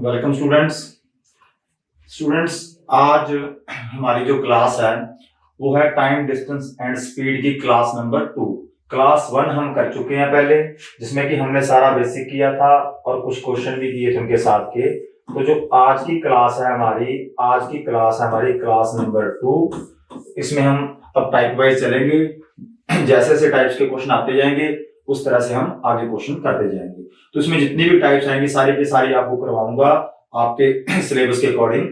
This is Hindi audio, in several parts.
Welcome students. आज हमारी जो क्लास है वो है टाइम डिस्टेंस एंड स्पीड की क्लास नंबर 2। क्लास 1 हम कर चुके हैं पहले, जिसमें कि हमने सारा बेसिक किया था और कुछ क्वेश्चन भी किए थे उनके साथ के। तो जो आज की क्लास है हमारी क्लास नंबर 2। इसमें हम अब टाइप वाइज चलेंगे, जैसे जैसे टाइप्स के क्वेश्चन आते जाएंगे उस तरह से हम आगे क्वेश्चन करते जाएंगे। तो इसमें जितनी भी टाइप्स आएंगी सारी की सारी आपको करवाऊंगा आपके सिलेबस के अकॉर्डिंग।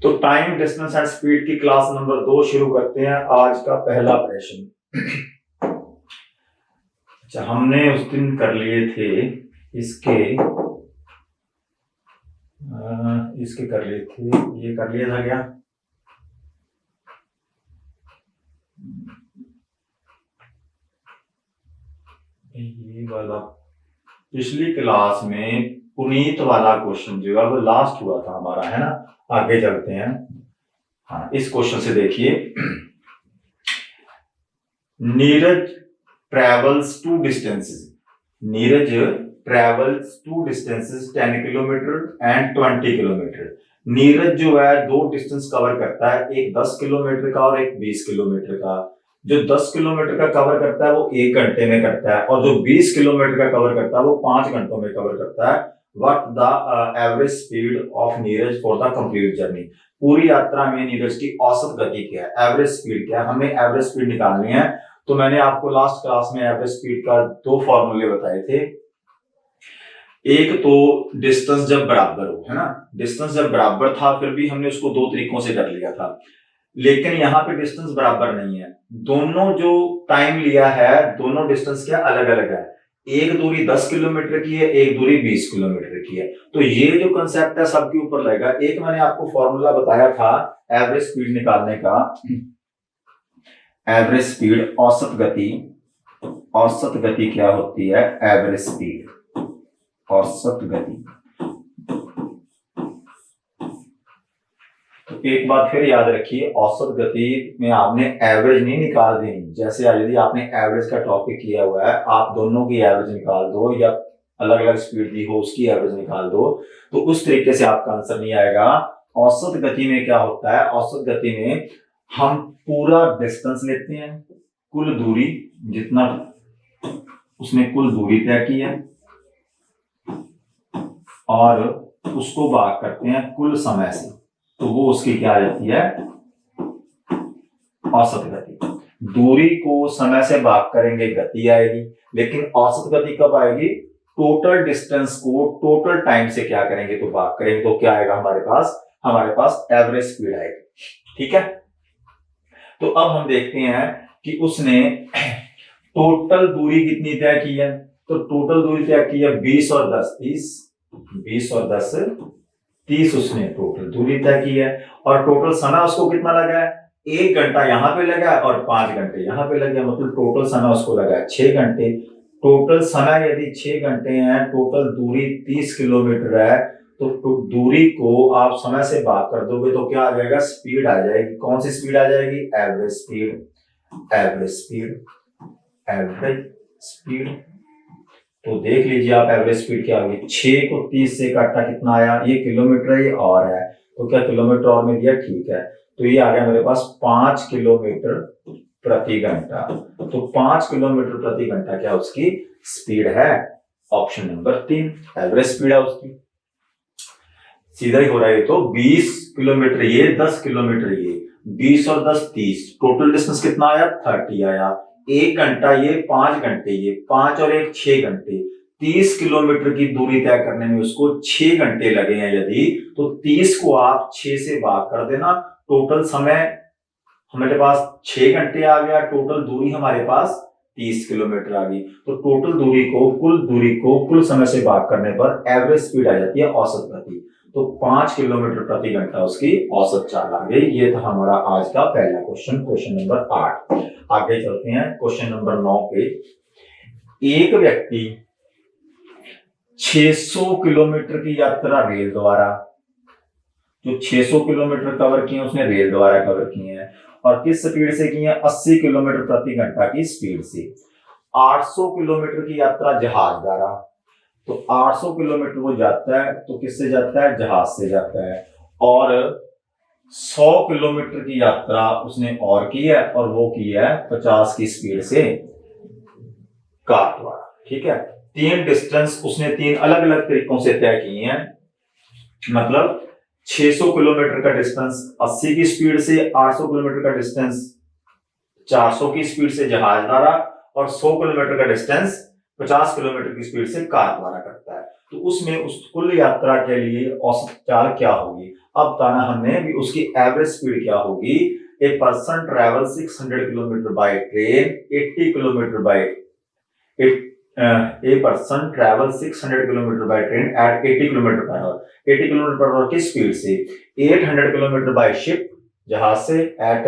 तो टाइम डिस्टेंस एंड स्पीड की क्लास नंबर 2 शुरू करते हैं। आज का पहला प्रश्न, अच्छा हमने उस दिन कर लिए थे इसके कर लिए थे, ये कर लिया था क्या? ये वाला पिछली क्लास में पुनीत वाला क्वेश्चन जो है वो लास्ट हुआ था हमारा, है ना। आगे चलते हैं। हाँ, इस क्वेश्चन से देखिए, Neeraj travels two distances 10 kilometre and 20 kilometre. Neeraj जो है दो डिस्टेंस कवर करता है, एक 10 किलोमीटर का और एक 20 किलोमीटर का। जो 10 किलोमीटर का कवर करता है वो 1 घंटे में करता है और जो 20 किलोमीटर का कवर करता है वो 5 घंटों में कवर करता है। What the average speed of Neeraj for the complete journey. पूरी यात्रा में नीरज की औसत गति क्या है, एवरेज स्पीड क्या है, हमें एवरेज स्पीड निकालनी है। तो मैंने आपको लास्ट क्लास में एवरेज स्पीड का 2 फॉर्मूले बताए थे। एक तो डिस्टेंस जब बराबर हो, है ना। डिस्टेंस जब बराबर था फिर भी हमने उसको 2 तरीकों से कर लिया था, लेकिन यहाँ पे डिस्टेंस बराबर नहीं है। दोनों जो टाइम लिया है दोनों डिस्टेंस क्या अलग अलग है। एक दूरी 10 किलोमीटर की है, एक दूरी 20 किलोमीटर की है। तो ये जो कंसेप्ट है सबके ऊपर लगेगा। एक मैंने आपको फॉर्मूला बताया था एवरेज स्पीड निकालने का। एवरेज स्पीड औसत गति क्या होती है, एवरेज स्पीड औसत गति। तो एक बात फिर याद रखिए, औसत गति में आपने एवरेज नहीं निकाल देनी। जैसे यदि आपने एवरेज का टॉपिक किया हुआ है, आप दोनों की एवरेज निकाल दो या अलग अलग स्पीड दी हो उसकी एवरेज निकाल दो, तो उस तरीके से आपका आंसर नहीं आएगा। औसत गति में क्या होता है, औसत गति में हम पूरा डिस्टेंस लेते हैं, कुल दूरी जितना उसने कुल दूरी तय की है और उसको भाग करते हैं कुल समय से, तो वो उसकी क्या आ जाती है, औसत गति। दूरी को समय से भाग करेंगे गति आएगी, लेकिन औसत गति कब आएगी, टोटल डिस्टेंस को टोटल टाइम से क्या करेंगे तो भाग करेंगे, तो क्या आएगा हमारे पास एवरेज स्पीड आएगी। ठीक है, तो अब हम देखते हैं कि उसने टोटल दूरी कितनी तय की है। तो टोटल दूरी तय की है 20 और 10 30 उसने टोटल दूरी तय की है। और टोटल समय उसको कितना लगा है, 1 घंटा यहाँ पे लगा है और 5 घंटे यहाँ पे लगे, मतलब टोटल समय उसको लगा है 6 घंटे। टोटल समय यदि 6 घंटे है, टोटल दूरी 30 किलोमीटर है, तो दूरी को आप समय से भाग कर दोगे तो क्या आ जाएगा, स्पीड आ जाएगी। कौन सी स्पीड आ जाएगी, एवरेज स्पीड। तो देख लीजिए आप एवरेज स्पीड क्या होगी, 6 को 30 से काटा कितना आया, ये किलोमीटर ये और है, तो क्या किलोमीटर और में दिया, ठीक है। तो ये आ गया मेरे पास 5 किलोमीटर प्रति घंटा। तो 5 किलोमीटर प्रति घंटा क्या उसकी स्पीड है, ऑप्शन नंबर 3 एवरेज स्पीड है उसकी। सीधा ही हो रहा है। तो 20 किलोमीटर ये, 10 किलोमीटर ये, 20 और 10 30, टोटल डिस्टेंस कितना आया, 30 आया। 1 घंटा ये, 5 घंटे ये, 5 और 1 6 घंटे। 30 किलोमीटर की दूरी तय करने में उसको 6 घंटे लगे हैं यदि, तो 30 को आप 6 से भाग कर देना, टोटल समय हमारे पास 6 घंटे आ गया, टोटल दूरी हमारे पास 30 किलोमीटर आ गई। तो टोटल दूरी को कुल समय से भाग करने पर एवरेज स्पीड आ जाती है, औसत गति। तो 5 किलोमीटर प्रति घंटा उसकी औसत चाल आ गई। ये था हमारा आज का पहला क्वेश्चन नंबर 8। आगे चलते हैं क्वेश्चन नंबर 9 पे। एक व्यक्ति 600 किलोमीटर की यात्रा रेल द्वारा, जो 600 किलोमीटर कवर किए उसने रेल द्वारा कवर किए हैं, और किस स्पीड से किए हैं, 80 किलोमीटर प्रति घंटा की स्पीड से। 800 किलोमीटर की यात्रा जहाज द्वारा, तो 800 किलोमीटर वो जाता है, तो किससे जाता है? जहाज से जाता है। और 100 किलोमीटर की यात्रा उसने और की है, और वो की है 50 की स्पीड से कार द्वारा। ठीक है, 3 डिस्टेंस उसने 3 अलग अलग तरीकों से तय किए हैं। मतलब 600 किलोमीटर का डिस्टेंस 80 की स्पीड से, 800 किलोमीटर का डिस्टेंस 400 की स्पीड से जहाज द्वारा, और 100 किलोमीटर का डिस्टेंस 50 किलोमीटर की स्पीड से कार द्वारा करता है। तो उसमें उस कुल यात्रा के लिए औसत चाल क्या होगी? अब बताना हमने भी उसकी एवरेज स्पीड क्या होगी। A person travel 600 kilometre by train 80 kilometre bye a person travel 600 kilometre by train eight 80 kilometre per hour, 80 kilometre per hour की स्पीड से, 800 किलोमीटर बाय शिप जहाज से एट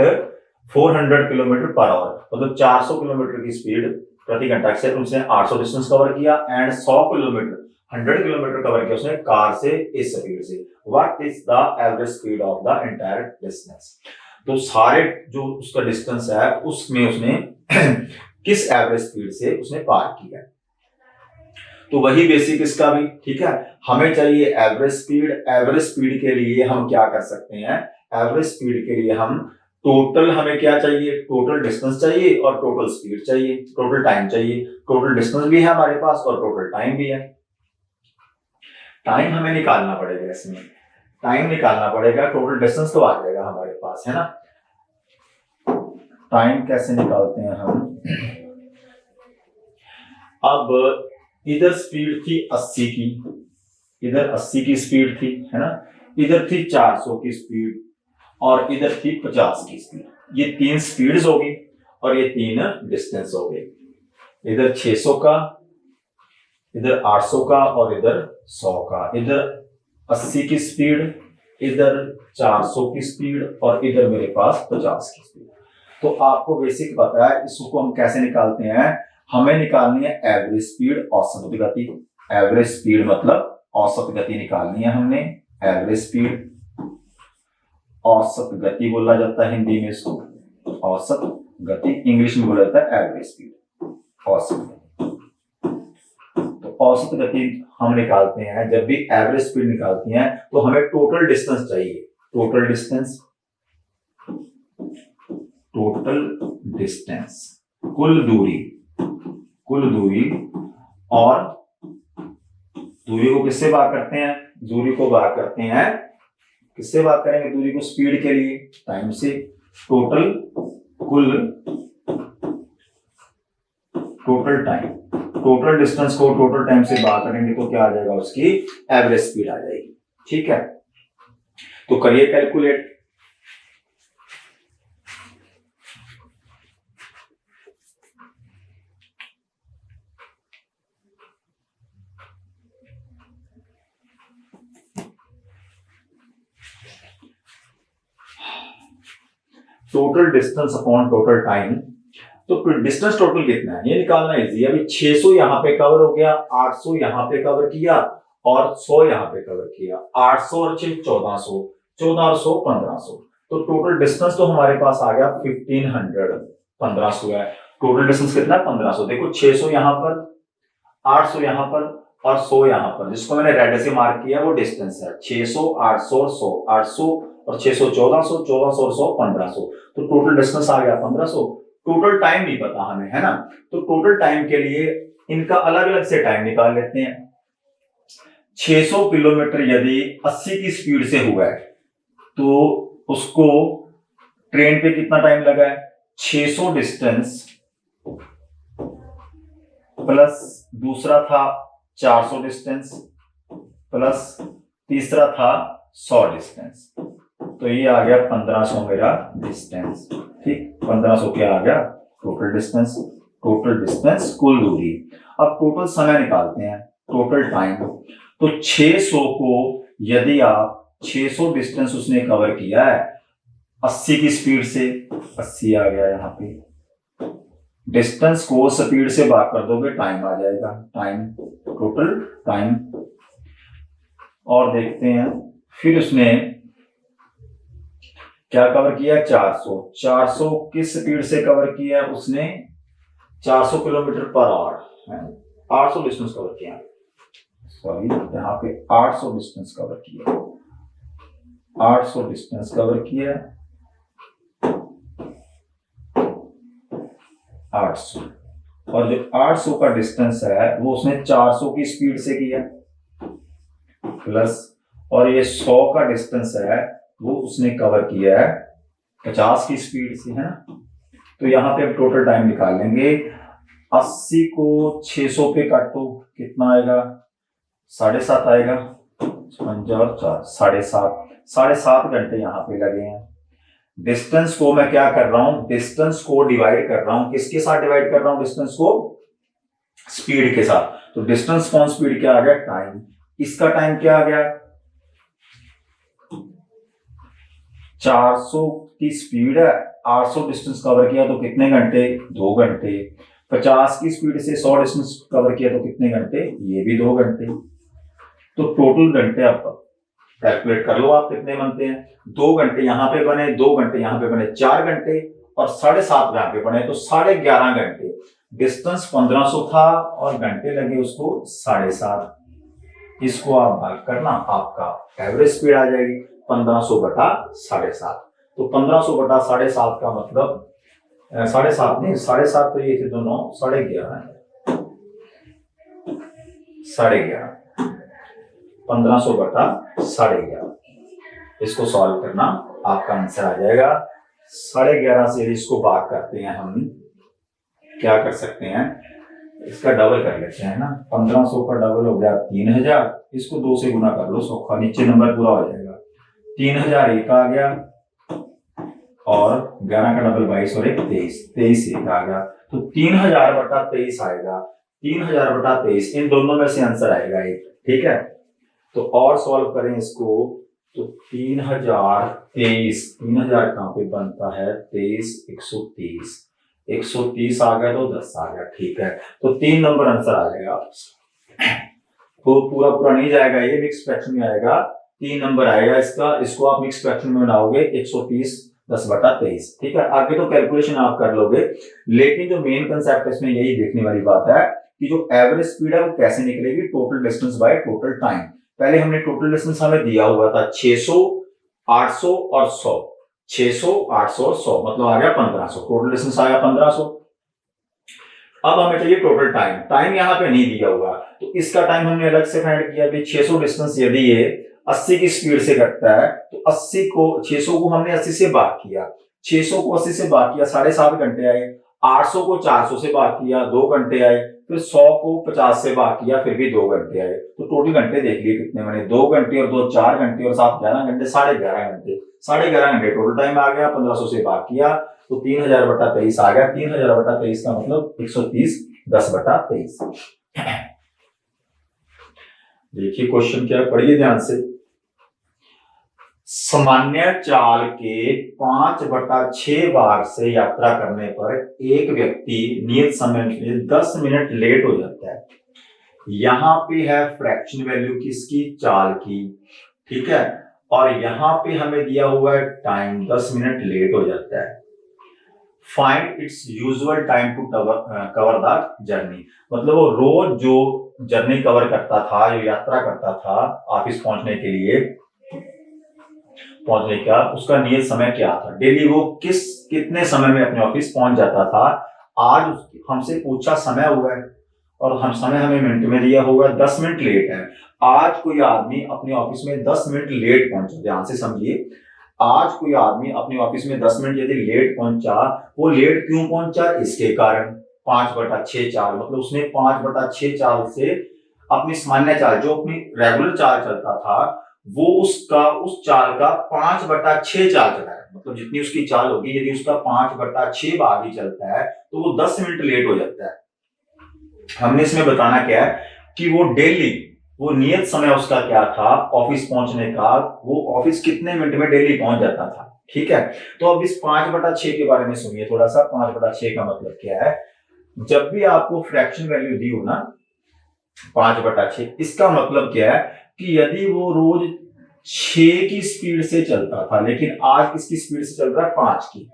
400 किलोमीटर पर आवर, मतलब 400 किलोमीटर की स्पीड प्रति घंटा से उसने 800 डिस्टेंस कवर किया। एंड 100 किलोमीटर 100 किलोमीटर कवर किया उसने कार से इस स्पीड से। What is the average speed of the entire distance? तो सारे जो उसका डिस्टेंस है उसमें उसने किस एवरेज स्पीड से उसने पार किया। तो वही बेसिक इसका भी। ठीक है, हमें चाहिए एवरेज स्पीड। एवरेज स्पीड के लिए हम क्या कर सकते हैं? एवरेज स्पीड के लिए हम टोटल, हमें क्या चाहिए? टोटल डिस्टेंस चाहिए और टोटल स्पीड चाहिए, टोटल टाइम चाहिए। टोटल डिस्टेंस भी है हमारे पास और टोटल टाइम भी है। टाइम हमें निकालना पड़ेगा, इसमें टाइम निकालना पड़ेगा। टोटल डिस्टेंस तो आ जाएगा हमारे पास, है ना। टाइम कैसे निकालते हैं हम? अब इधर स्पीड थी 80 की, इधर 80 की स्पीड थी, है ना। इधर थी 400 की स्पीड और इधर थी 50 की स्पीड। ये 3 स्पीड्स हो गई और ये 3 डिस्टेंस हो गए। इधर 600 का, इधर 800 का और इधर 100 का। इधर 80 की स्पीड, इधर 400 की स्पीड और इधर मेरे पास 50 की स्पीड। तो आपको बेसिक पता है इसको हम कैसे निकालते हैं। हमें निकालनी है एवरेज स्पीड, औसत गति। एवरेज स्पीड मतलब औसत गति निकालनी है हमने। एवरेज स्पीड, औसत गति बोला जाता है हिंदी में इसको, औसत गति। इंग्लिश में बोला जाता है एवरेज स्पीड, औसत गति। तो औसत गति हम निकालते हैं, जब भी एवरेज स्पीड निकालती हैं तो हमें टोटल डिस्टेंस चाहिए। टोटल डिस्टेंस, टोटल डिस्टेंस, कुल दूरी, कुल दूरी। और दूरी को किससे भाग करते हैं? दूरी को भाग करते हैं, किससे भाग करेंगे दूरी को? स्पीड के लिए टाइम से। टोटल, कुल, टोटल टाइम, टोटल डिस्टेंस को टोटल टाइम से भाग करेंगे तो क्या आ जाएगा? उसकी एवरेज स्पीड आ जाएगी। ठीक है, तो करिए calculate. Total distance upon total time. तो डिस्टेंस टोटल कितना है ये निकालना इजी है। अभी 600 यहां पे कवर हो गया, 800 यहां पे कवर किया और 100 यहां पे कवर किया। 800 और 6 1400, 14 और 100 1500। तो टोटल डिस्टेंस तो हमारे पास आ गया 1500, 1500 है। टोटल डिस्टेंस कितना है? 1500। देखो 600 यहां पर, 800 यहां पर और 100 यहां पर। जिसको मैंने रेड से मार्क किया वो डिस्टेंस है। 600, 800 और 100, 800 और 600 1400, 1400 और 100 1500। तो टोटल डिस्टेंस आ गया 1500। टोटल टाइम नहीं पता हमें, है ना। तो टोटल टाइम के लिए इनका अलग अलग से टाइम निकाल लेते हैं। 600 किलोमीटर यदि 80 की स्पीड से हुआ है तो उसको ट्रेन पे कितना टाइम लगा है? 600 डिस्टेंस प्लस दूसरा था 400 डिस्टेंस प्लस तीसरा था 100 डिस्टेंस। तो ये आ गया 1500 मेरा डिस्टेंस। ठीक, 1500 क्या आ गया? Total distance. टोटल डिस्टेंस कुल दूरी। अब टोटल समय निकालते हैं, टोटल टाइम। तो 600 को यदि आप 600 डिस्टेंस उसने कवर किया है 80 की स्पीड से, 80 आ गया यहाँ पे। डिस्टेंस को स्पीड से भाग कर दोगे टाइम आ जाएगा, टाइम, टोटल टाइम। और देखते हैं फिर उसने क्या कवर किया? 400। 400 किस स्पीड से कवर किया उसने? 400 kilometre per hour, 800 distance cover किया। सॉरी यहाँ पे 800 डिस्टेंस कवर किया, 800 डिस्टेंस कवर किया, 800, और जो 800 का डिस्टेंस है वो उसने 400 की स्पीड से किया प्लस, और ये 100 का डिस्टेंस है वो उसने कवर किया है 50 की स्पीड से, है ना। तो यहाँ पे अब टोटल टाइम निकाल लेंगे। 80 को 600 पे काटो कितना आएगा, 7.5 आएगा, 55 और 4 7.5 घंटे यहाँ पे लगे हैं। डिस्टेंस को मैं क्या कर रहा हूं, डिस्टेंस को डिवाइड कर रहा हूं, किसके साथ डिवाइड कर रहा हूं, डिस्टेंस को स्पीड के साथ। तो डिस्टेंस कौन स्पीड क्या आ गया, टाइम। इसका टाइम क्या आ गया, 400 की स्पीड है, 800 डिस्टेंस कवर किया तो कितने घंटे, 2 घंटे। 50 की स्पीड से 100 डिस्टेंस कवर किया तो कितने घंटे, ये भी 2 घंटे। तो टोटल घंटे आपका कैलकुलेट कर लो आप कितने बनते हैं। 2 घंटे यहाँ पे बने, 2 घंटे यहाँ पे बने, 4 घंटे, और 7.5 यहाँ पे बने तो 11.5 घंटे। डिस्टेंस 1500 था और घंटे लगे उसको 7.5। इसको आप भाग करना, आपका एवरेज स्पीड आ जाएगी 1500 बटा 7.5। तो 1500 बटा 7.5 का मतलब 7.5 नहीं, 7.5 तो ये थे दोनों, 11.5, 11.5, 1500 बटा 11.5। इसको सॉल्व करना, आपका आंसर आ जाएगा 11.5 से। इसको भाग करते हैं हम, क्या कर सकते हैं, इसका डबल कर लेते हैं ना। 1500 का डबल हो गया 3000, इसको 2 से गुना कर लो, सौखा नीचे नंबर पूरा हो जाएगा। 3001 आ गया, और 11 का डबल 22 और 23 एक आ गया। तो 3000 बटा 23 आएगा, 3000 बटा 23, इन दोनों में से आंसर आएगा एक, ठीक है। तो और सॉल्व करें इसको, तो 3000 कहां पे बनता है, 23, 130, 130 आ गया तो 10 आ गया, ठीक है। तो 3 नंबर आंसर आ जाएगा। तो पूरा पूरा नहीं जाएगा, ये मिक्स फ्रैक्शन में आएगा, 3 नंबर आएगा इसका। इसको आप मिक्स फ्रैक्शन में बनाओगे 130 10 बटा 23, ठीक है। आगे तो कैलकुलेशन आप कर लोगे, लेकिन जो मेन कंसेप्ट इसमें यही देखने वाली बात है कि जो एवरेज स्पीड है वो कैसे निकलेगी, total distance by total time. पहले हमने टोटल डिस्टेंस हमें दिया हुआ था 600, 800 और 100, 600, 800 और 100, मतलब आ गया 1500, टोटल डिस्टेंस आया 1500। अब हमें चाहिए टोटल टाइम, टाइम यहाँ पे नहीं दिया हुआ, तो इसका टाइम हमने अलग से फाइंड किया। 600 डिस्टेंस यदि ये 80 की स्पीड से कटता है तो 600 को हमने 80 से भाग किया, 600 को 80 से भाग किया 7.5 घंटे आए। 800 को 400 से भाग किया 2 घंटे आए। फिर 100 को 50 से भाग किया फिर भी 2 घंटे आए। तो टोटल घंटे देख लिए कितने बने, 2 घंटे और 2 4 घंटे और 7 11 घंटे, 11.5 घंटे, 11.5 घंटे टोटल टाइम आ गया। 1500 से भाग किया तो 3000 बटा 23 आ गया। 3000 बटा 23 का मतलब 130 10 बटा 23। देखिए क्वेश्चन क्या है, पढ़िए ध्यान से। सामान्य चाल के 5/6 बार से यात्रा करने पर एक व्यक्ति नियत समय में 10 मिनट लेट हो जाता है। यहां पे है फ्रैक्शन वैल्यू किसकी, चाल की, ठीक है। और यहां पे हमें दिया हुआ है टाइम, 10 मिनट लेट हो जाता है। Find its usual time to cover the journey, मतलब वो रोज जो जर्नी कवर करता था, जो यात्रा करता था ऑफिस पहुंचने के लिए, पहुंचने का उसका नियत समय क्या था, डेली वो कितने समय में अपने ऑफिस पहुंच जाता था। आज हमसे पूछा समय हुआ है और हम समय हमें मिनट में दिया हुआ है, 10 मिनट लेट है। आज कोई आदमी अपने ऑफिस में 10 मिनट लेट पहुंचा, ध्यान से समझिए। आज कोई आदमी अपने ऑफिस में 10 मिनट यदि लेट पहुंचा, वो लेट क्यों पहुंचा, इसके कारण 5/6 चाल, मतलब उसने 5/6 चाल से अपनी सामान्य चाल, जो अपनी रेगुलर चाल चलता था, वो उस चाल का 5/6 चाल चला है। मतलब जितनी उसकी चाल होगी, यदि उसका 5/6 भाग ही चलता है तो वो 10 मिनट लेट हो जाता है। हमने इसमें बताना क्या है कि वो डेली, वो नियत समय उसका क्या था ऑफिस पहुंचने का, वो ऑफिस कितने मिनट में डेली पहुंच जाता था, ठीक है। तो अब इस 5/6 के बारे में सुनिए थोड़ा सा। 5/6 का मतलब क्या है, जब भी आपको फ्रैक्शन वैल्यू दी हो ना 5/6, इसका मतलब क्या है कि यदि वो रोज 6 की स्पीड से चलता था, लेकिन आज किसकी स्पीड से चल रहा है, 5 की,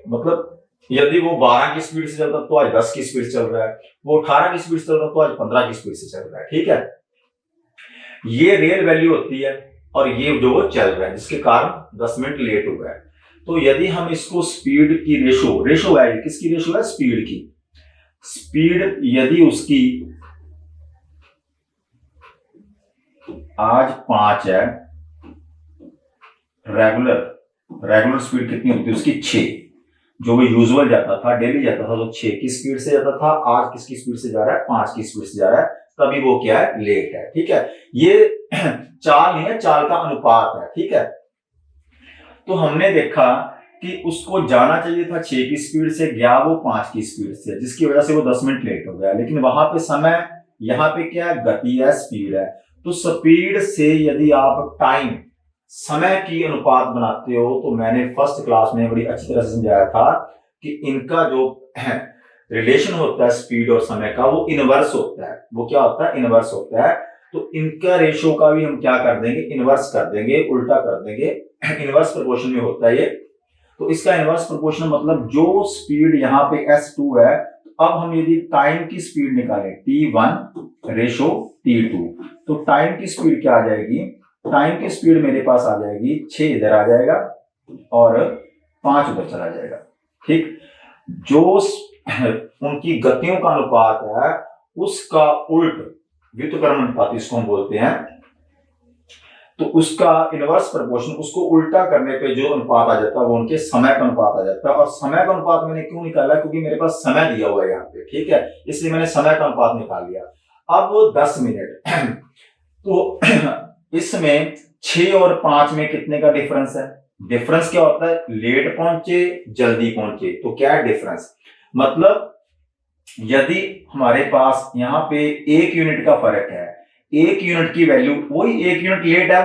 मतलब यदि वो 12 की स्पीड से चलता तो आज 10 की स्पीड से चल रहा है, वो 18 की स्पीड से चल रहा तो आज 15 की स्पीड से चल रहा है, ठीक है। ये रियल वैल्यू होती है और ये जो वो चल रहा है जिसके कारण 10 मिनट लेट हुआ है। तो यदि हम इसको स्पीड की रेशो है, किसकी रेशो है? स्पीड की। स्पीड यदि उसकी आज 5 है, रेगुलर स्पीड कितनी होती है उसकी? 6। जो वो यूजुअल जाता था, डेली जाता था, तो 6 की स्पीड से जाता था। आज किसकी स्पीड से जा रहा है? 5 की स्पीड से जा रहा है, तभी वो क्या है? लेट है। ठीक है, ये चाल नहीं है, चाल का अनुपात है। ठीक है, तो हमने देखा कि उसको जाना चाहिए था 6 की स्पीड से, गया वो 5 की स्पीड से, जिसकी वजह से वो 10 मिनट लेट हो गया। लेकिन वहां पे समय, यहाँ पे क्या है? गति है, स्पीड है। तो स्पीड से यदि आप टाइम, समय की अनुपात बनाते हो, तो मैंने फर्स्ट क्लास में बड़ी अच्छी तरह से समझाया था कि इनका जो रिलेशन होता है स्पीड और समय का, वो इनवर्स होता है। वो क्या होता है? इनवर्स होता है। तो इनका रेशो का भी हम क्या कर देंगे? इनवर्स कर देंगे, उल्टा कर देंगे। इनवर्स प्रोपोर्शन में होता है ये। तो इसका इनवर्स प्रोपोर्शन मतलब जो स्पीड यहाँ पे S2 है, अब हम यदि टाइम की स्पीड निकालें T1 रेशो T2, तो टाइम की स्पीड क्या आ जाएगी? टाइम की स्पीड मेरे पास आ जाएगी 6 इधर आ जाएगा और 5 उधर चला जाएगा। ठीक, जो उनकी गतियों का अनुपात है उसका उल्ट व्युत्क्रमण अनुपात इसको हम बोलते हैं। तो उसका इनवर्स प्रोपोर्शन, उसको उल्टा करने पे जो अनुपात आ जाता है वो उनके समय का अनुपात आ जाता है। और समय का अनुपात मैंने क्यों निकाला? क्योंकि मेरे पास समय दिया हुआ है यहाँ पे। ठीक है, इसलिए मैंने समय का अनुपात निकाल लिया। अब 10 मिनट तो इसमें 6 और 5 में कितने का डिफरेंस है? डिफरेंस क्या होता है? लेट पहुंचे, जल्दी पहुंचे, तो क्या है डिफरेंस? मतलब यदि हमारे पास यहाँ पे 1 यूनिट का फर्क है, 1 यूनिट की वैल्यू, वही 1 यूनिट लेट है,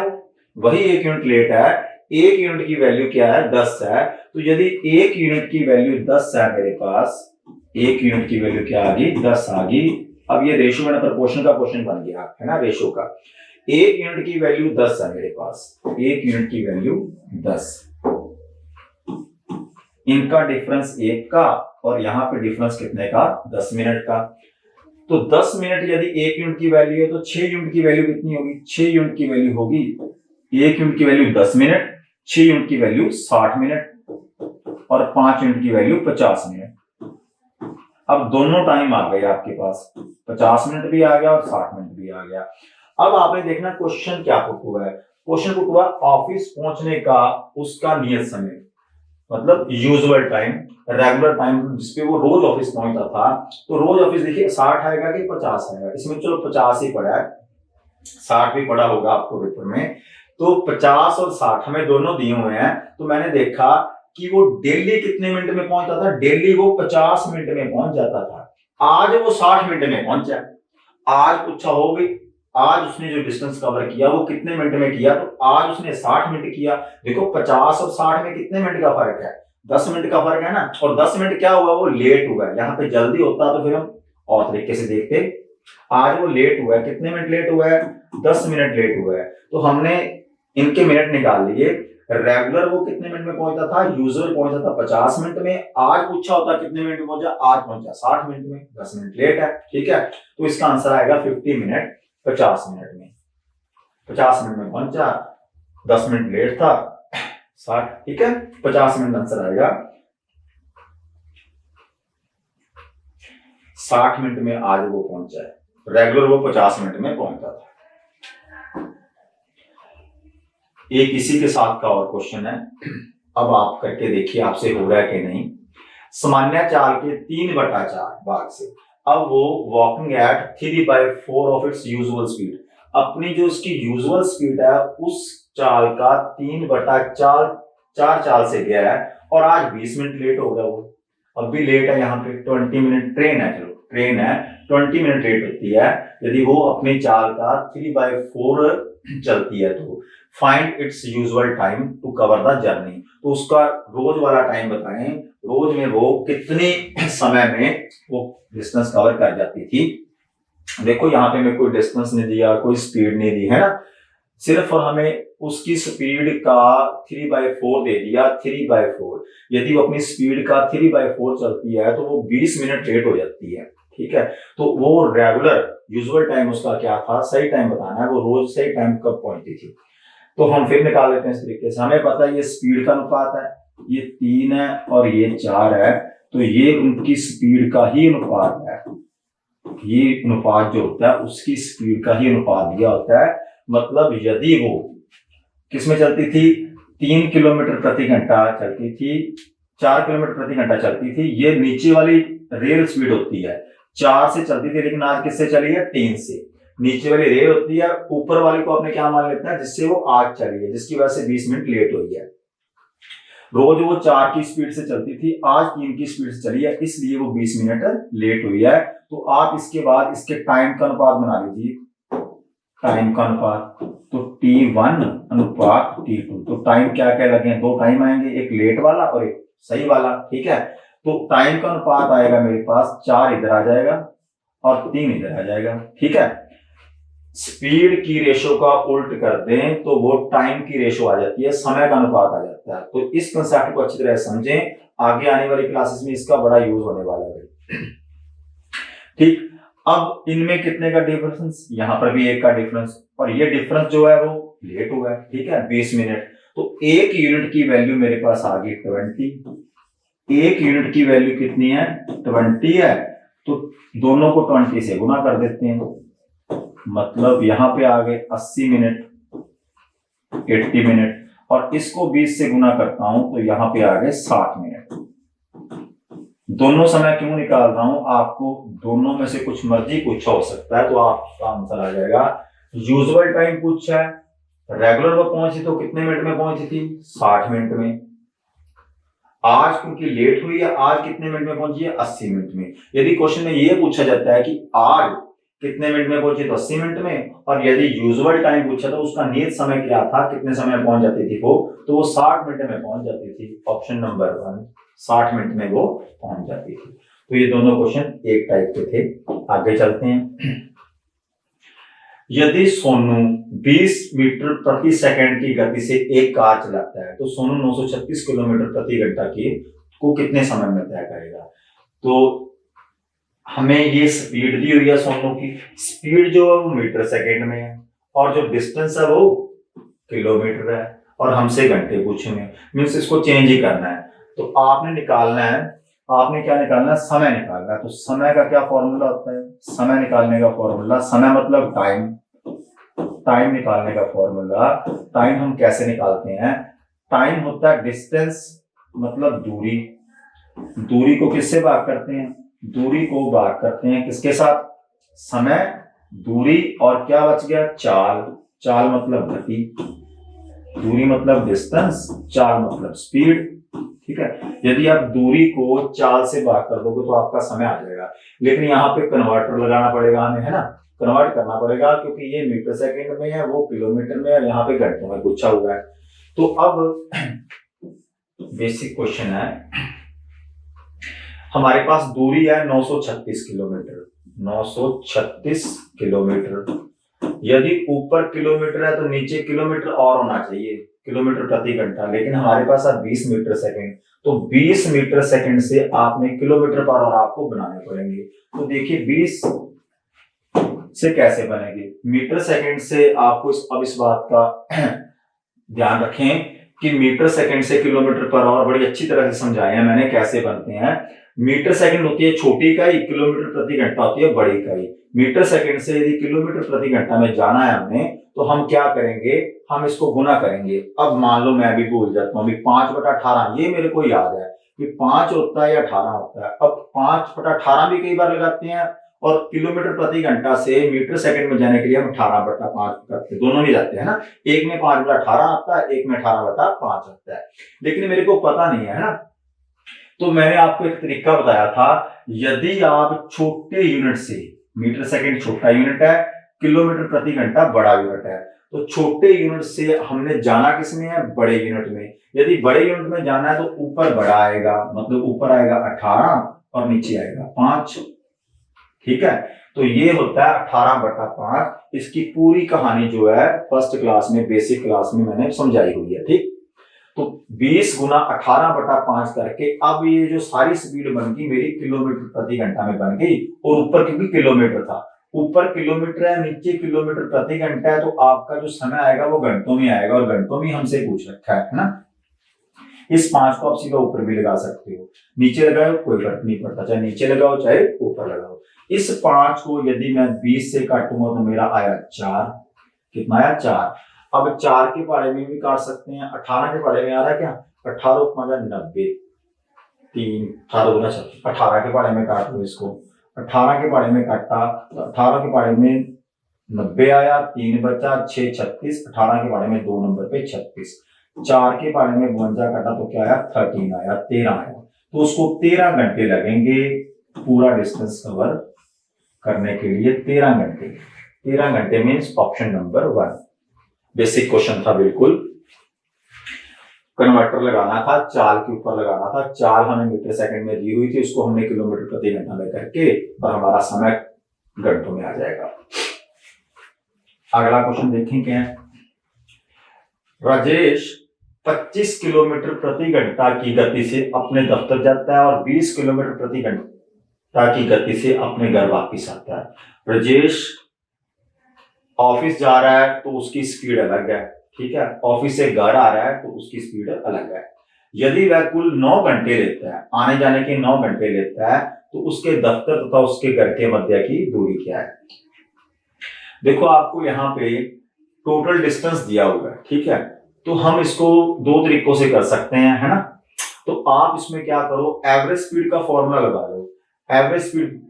वही 1 यूनिट लेट है, 1 यूनिट की वैल्यू क्या है? 10 है। तो यदि 1 यूनिट की वैल्यू 10 है मेरे पास, 1 यूनिट की वैल्यू क्या आ गई? 10 आ गई। अब ये रेशो मैंने प्रोपोर्शन का क्वेश्चन बन गया है ना, रेशो का। 1 यूनिट की वैल्यू 10 है मेरे पास, 1 यूनिट की वैल्यू 10, इनका डिफरेंस 1 का, और यहां पे डिफरेंस कितने का? 10 मिनट का। तो 10 मिनट यदि 1 यूनिट की वैल्यू है, तो 6 यूनिट की वैल्यू कितनी होगी? 6 यूनिट की वैल्यू होगी, 1 यूनिट की वैल्यू 10 मिनट, 6 यूनिट की वैल्यू 60 मिनट और 5 यूनिट की वैल्यू 50 मिनट। अब दोनों टाइम आ गए आपके पास, 50 मिनट भी आ गया और 60 मिनट भी आ गया। अब आपने देखना क्वेश्चन क्या पुट हुआ है। क्वेश्चन पुट हुआ ऑफिस पहुंचने का उसका नियत समय, मतलब यूजुअल टाइम, रेगुलर टाइम जिसपे वो रोज ऑफिस पहुंचता था। तो रोज ऑफिस देखिए 60 आएगा कि 50 आएगा? इसमें चलो 50 ही पड़ा है, 60 भी पड़ा होगा आपको पेपर में। तो 50 और 60 हमें दोनों दिए हुए हैं। तो मैंने देखा कि वो डेली कितने मिनट में पहुंचता था? डेली वो 50 मिनट में पहुंच जाता था। आज वो 60 मिनट में पहुंचा। आज पूछा हो भी, आज उसने जो डिस्टेंस कवर किया वो कितने मिनट में किया? तो आज उसने 60 मिनट किया। देखो 50 और 60 में कितने मिनट का फर्क है? 10 मिनट का फर्क है ना। और 10 मिनट क्या हुआ? वो लेट हुआ है। यहाँ पे जल्दी होता तो फिर हम और तरीके से देखते। आज वो लेट हुआ है, कितने मिनट लेट हुआ है? 10 मिनट लेट हुआ है। तो हमने इनके मिनट निकाल लिए। रेगुलर वो कितने मिनट में पहुंचता था? यूजुअल पहुंचता था 50 मिनट में। आज पूछा होता कितने मिनट में पहुंचा? आज पहुंचा 60 मिनट में, 10 मिनट लेट है। ठीक है, तो इसका आंसर आएगा 50 मिनट 50 मिनट में। 50 मिनट में पहुंचा, 10 मिनट लेट था, 60। ठीक है, 50 मिनट आंसर आएगा। 60 मिनट में आज वो पहुंचा है, रेगुलर वो 50 मिनट में पहुंचता था। एक इसी के साथ का और क्वेश्चन है, अब आप करके देखिए आपसे हो रहा है कि नहीं। सामान्य चाल के 3/4 भाग से अब वो walking at 3/4 of its usual speed, अपनी जो उसकी यूजुअल स्पीड है उस चाल का 3/4 चाल से गया है और आज 20 मिनट लेट हो गया। वो अब भी लेट है, यहाँ पे 20 मिनट ट्रेन है, चलो ट्रेन है 20 मिनट लेट होती है यदि वो अपनी चाल का 3/4 चलती है। तो find its usual time to cover the journey, तो उसका रोज वाला टाइम बताएं, रोज में वो कितने समय में वो डिस्टेंस कवर कर जाती थी। देखो यहाँ पे मैं कोई डिस्टेंस नहीं दिया, कोई स्पीड नहीं दी है ना, सिर्फ हमें उसकी स्पीड का 3/4 दे दिया। 3/4 यदि वो अपनी स्पीड का 3/4 चलती है तो वो 20 मिनट लेट हो जाती है। ठीक है, तो वो रेगुलर यूजुअल टाइम उसका क्या था, सही टाइम बताना है, वो रोज सही टाइम कब पहुंचती थी। तो हम फिर निकाल लेते हैं इस तरीके से। हमें पता है ये स्पीड का अनुपात है, ये 3 है और ये 4 है, तो ये उनकी स्पीड का ही अनुपात है। ये अनुपात जो होता है उसकी स्पीड का ही अनुपात दिया होता है। मतलब यदि वो किसमें चलती थी, 3 किलोमीटर प्रति घंटा चलती थी, 4 किलोमीटर प्रति घंटा चलती थी, ये नीचे वाली रेल स्पीड होती है 4 से चलती थी, लेकिन आज किससे चली है, 3 से। नीचे वाली रेल होती है, ऊपर वाली को आपने क्या मान लेते हैं, जिससे वो आज चली है, जिसकी वजह से 20 मिनट लेट हुई है। रोज वो 4 की स्पीड से चलती थी, आज 3 की स्पीड से चली है, इसलिए वो 20 मिनट लेट हुई है। तो आप इसके बाद इसके टाइम का अनुपात बना लीजिए, टाइम का अनुपात, तो T1 अनुपात T2। तो टाइम क्या क्या लगे हैं, 2 टाइम आएंगे, एक लेट वाला और एक सही वाला, ठीक है। तो टाइम का अनुपात आएगा मेरे पास 4 इधर आ जाएगा और 3 इधर आ जाएगा, ठीक है। स्पीड की रेशो का उल्ट कर दें तो वो टाइम की रेशो आ जाती है, समय का अनुपात आ जाता है। तो इस कंसेप्ट को अच्छी तरह समझें, आगे आने वाली क्लासेस में इसका बड़ा यूज होने वाला है, ठीक। अब इनमें कितने का डिफरेंस, यहां पर भी 1 का डिफरेंस, और ये डिफरेंस जो है वो लेट हुआ है, ठीक है, 20 मिनट। तो 1 यूनिट की वैल्यू मेरे पास आ गई 20। 1 यूनिट की वैल्यू कितनी है, 20 है। तो दोनों को 20 से गुना कर देते हैं, मतलब यहां पे आ गए 80 मिनट, 80 मिनट, और इसको 20 से गुना करता हूं तो यहां पे आ गए 60 मिनट। दोनों समय क्यों निकाल रहा हूं, आपको दोनों में से कुछ मर्जी पूछा हो सकता है तो आपका आंसर आ जाएगा। यूजुअल टाइम पूछा है, रेगुलर वो पहुंची तो कितने मिनट में पहुंची थी, 60 मिनट में। आज क्योंकि लेट हुई है, आज कितने मिनट में पहुंची है, 80 मिनट में। यदि क्वेश्चन में ये पूछा जाता है कि आज कितने मिनट में पहुंची तो 80 मिनट में, और यदि यूजुअल टाइम पूछा तो उसका नियत समय क्या था, कितने समय में पहुंच जाती थी वो, तो वो 60 मिनट में पहुंच जाती थी। ऑप्शन नंबर 1 60 मिनट में वो पहुंच जाती थी। तो ये दोनों क्वेश्चन एक टाइप के थे। आगे चलते हैं। यदि सोनू 20 मीटर प्रति सेकंड की गति से एक कार चलाता है तो सोनू 936 किलोमीटर प्रति घंटा की को कितने समय में तय करेगा। तो हमें ये स्पीड दी हुई है, सोनू की स्पीड जो है वो मीटर सेकंड में है, और जो डिस्टेंस है वो किलोमीटर है, और हमसे घंटे पूछे हैं, मीन्स इसको चेंज ही करना है। तो आपने निकालना है, आपने क्या निकालना है, समय निकालना है। तो समय का क्या फॉर्मूला होता है, समय निकालने का फॉर्मूला, समय मतलब टाइम, टाइम निकालने का फॉर्मूला, टाइम हम कैसे निकालते हैं, टाइम होता है डिस्टेंस मतलब दूरी, दूरी को किससे भाग करते हैं, दूरी को भाग करते हैं किसके साथ, समय, दूरी, और क्या बच गया, चाल, चाल मतलब गति, दूरी मतलब डिस्टेंस, चाल मतलब स्पीड, ठीक है। यदि आप दूरी को चाल से भाग कर दोगे तो आपका समय आ जाएगा, लेकिन यहाँ पे कन्वर्टर लगाना पड़ेगा हमें, है ना, कन्वर्ट करना पड़ेगा, क्योंकि ये मीटर सेकंड में है, वो किलोमीटर में, और यहाँ पे घंटों में पूछा हुआ है। तो अब बेसिक क्वेश्चन है, हमारे पास दूरी है 936 किलोमीटर, 936 किलोमीटर। यदि ऊपर किलोमीटर है तो नीचे किलोमीटर और होना चाहिए, किलोमीटर प्रति घंटा, लेकिन हमारे पास है 20 मीटर सेकंड। तो 20 मीटर सेकंड से आपने किलोमीटर पर आवर आपको बनाने पड़ेंगे। तो देखिए 20 से कैसे बनेगी, मीटर सेकंड से आपको अब इस बात का ध्यान रखें कि मीटर सेकंड से किलोमीटर पर आवर बड़ी अच्छी तरह से समझाए हैं मैंने कैसे बनते हैं। मीटर सेकंड होती है छोटी इकाई, किलोमीटर प्रति घंटा होती है बड़ी इकाई। मीटर सेकंड से यदि किलोमीटर प्रति घंटा में जाना है हमने, तो हम क्या करेंगे, हम इसको गुना करेंगे। अब मान लो मैं भी भूल जाता हूँ, 5/18 ये मेरे को याद है कि 5 होता है या 18 होता है। अब 5/18 भी कई बार लगाते हैं, और किलोमीटर प्रति घंटा से मीटर सेकंड में जाने के लिए हम 18/5 करते हैं, दोनों नहीं जाते हैं ना, एक में 5/18 आता है, एक में 18/5 आता है, लेकिन मेरे को पता नहीं है ना। तो मैंने आपको एक तरीका बताया था, यदि आप छोटे यूनिट से, मीटर सेकंड छोटा यूनिट है, किलोमीटर प्रति घंटा बड़ा यूनिट है, तो छोटे यूनिट से हमने जाना किसमें है, बड़े यूनिट में। यदि बड़े यूनिट में जाना है तो ऊपर बड़ा आएगा, मतलब ऊपर आएगा 18 और नीचे आएगा 5, ठीक है। तो ये होता है 18/5। इसकी पूरी कहानी जो है फर्स्ट क्लास में, बेसिक क्लास में मैंने समझाई हुई है, ठीक। तो 20 गुना 18/5 करके अब ये जो सारी स्पीड बन गई मेरी किलोमीटर प्रति घंटा में बन गई, और ऊपर क्योंकि किलोमीटर था, ऊपर किलोमीटर है, नीचे किलोमीटर प्रति घंटा है, तो आपका जो समय आएगा वो घंटों में आएगा, और घंटों में हमसे पूछ रखा है ना। इस 5 को आप सीधा ऊपर भी लगा सकते हो, नीचे लगाओ कोई फर्क नहीं पड़ता, चाहे नीचे लगाओ चाहे ऊपर लगाओ। इस 5 को यदि मैं 20 से काटूंगा तो मेरा आया 4। कितना आया? 4। अब 4 के पारे में भी काट सकते हैं, 18 के पारे में आ रहा है क्या? 18 5 90, 3 18 गुना 18 के पारे में काट लो इसको, 18 के पारे में काटा तो 18 के पारे में 90 आया, 3 बचा 6 36, 18 के पारे में 2 नंबर पे 36, 4 के पारे में 52 काटा तो क्या आया? 13 आया, 13 आया। तो उसको 13 घंटे लगेंगे पूरा डिस्टेंस कवर करने के लिए, 13 घंटे। 13 घंटे means option number 1। Basic question था बिल्कुल। कन्वर्टर लगाना था, चाल के ऊपर लगाना था, चाल हमें मीटर सेकंड में दी हुई थी, उसको हमने किलोमीटर प्रति घंटा में करके, और हमारा समय घंटों में आ जाएगा। अगला क्वेश्चन देखें क्या है। राजेश 25 किलोमीटर प्रति घंटा की गति से अपने दफ्तर जाता है और 20 किलोमीटर प्रति घंटा की गति से अपने घर वापिस आता है। राजेश ऑफिस जा रहा है तो उसकी स्पीड अलग है, ठीक है, ऑफिस से घर आ रहा है तो उसकी स्पीड अलग है। यदि वह कुल 9 घंटे लेता है, आने जाने के 9 घंटे लेता है, तो उसके दफ्तर तथा उसके घर के मध्य की दूरी क्या है? देखो आपको यहाँ पे टोटल डिस्टेंस दिया हुआ है, ठीक है, तो हम इसको 2 तरीकों से कर सकते हैं, है ना। तो आप इसमें क्या करो, एवरेज स्पीड का फॉर्मूला लगा लो, एवरेज स्पीड,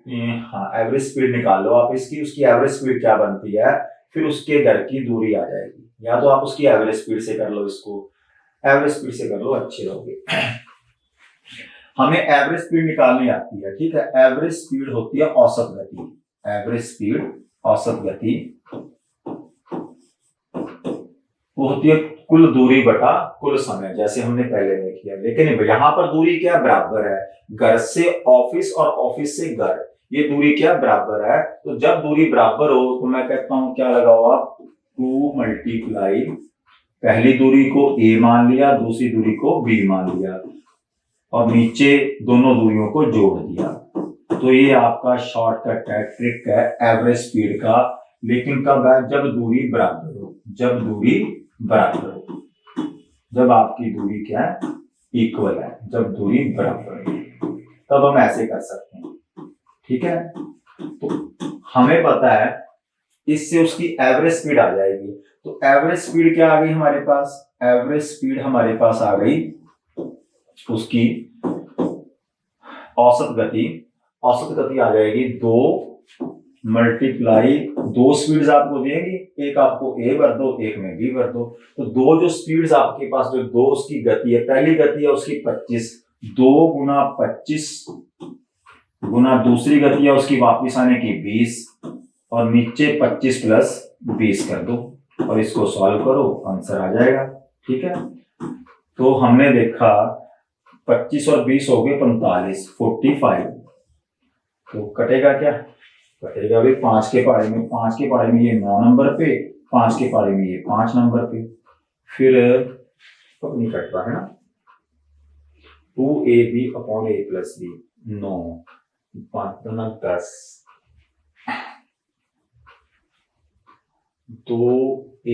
हाँ एवरेज स्पीड निकाल लो आप इसकी, उसकी एवरेज स्पीड क्या बनती है, फिर उसके घर की दूरी आ जाएगी। या तो आप उसकी एवरेज स्पीड से कर लो, इसको एवरेज स्पीड से कर लो, अच्छे रहोगे। हमें एवरेज स्पीड निकालनी आती है, ठीक है, एवरेज स्पीड होती है औसत गति, एवरेज स्पीड औसत गति वो होती है कुल दूरी बटा कुल समय, जैसे हमने पहले में किया। लेकिन यहां पर दूरी क्या बराबर है, घर से ऑफिस और ऑफिस से घर, ये दूरी क्या बराबर है। तो जब दूरी बराबर हो तो मैं कहता हूं क्या लगाओ आप, 2 मल्टीप्लाई, पहली दूरी को a मान लिया, दूसरी दूरी को b मान लिया, और नीचे दोनों दूरियों को जोड़ दिया। तो ये आपका शॉर्टकट है, ट्रिक है एवरेज स्पीड का। लेकिन कब है, जब दूरी बराबर हो, जब दूरी बराबर हो, जब आपकी दूरी क्या है, इक्वल है, जब दूरी बराबर है, तब हम ऐसे कर सकते हैं, ठीक है। तो हमें पता है इससे उसकी एवरेज स्पीड आ जाएगी। तो एवरेज स्पीड क्या आ गई हमारे पास, एवरेज स्पीड हमारे पास आ गई उसकी औसत गति, औसत गति आ जाएगी 2 मल्टीप्लाई, 2 स्पीड्स आपको देंगी, एक आपको a भर दो, एक में b भर दो। तो 2 जो स्पीड्स आपके पास, जो 2 उसकी गति है, पहली गति है उसकी 25, 2 गुना 25 गुना दूसरी गति है उसकी वापिस आने की 20, और नीचे 25 प्लस 20 कर दो, और इसको सॉल्व करो, आंसर आ जाएगा, ठीक है। तो हमने देखा 25 और 20 हो गए 45, 45। तो कटेगा क्या, कटेगा भाई 5 के पारे में, 5 के पारे में ये 9 नंबर पे, 5 के पारे में ये 5 नंबर पे, फिर तो नहीं कट रहा है ना, 2ab upon a plus b, 9, 5 Guna 10, 2ab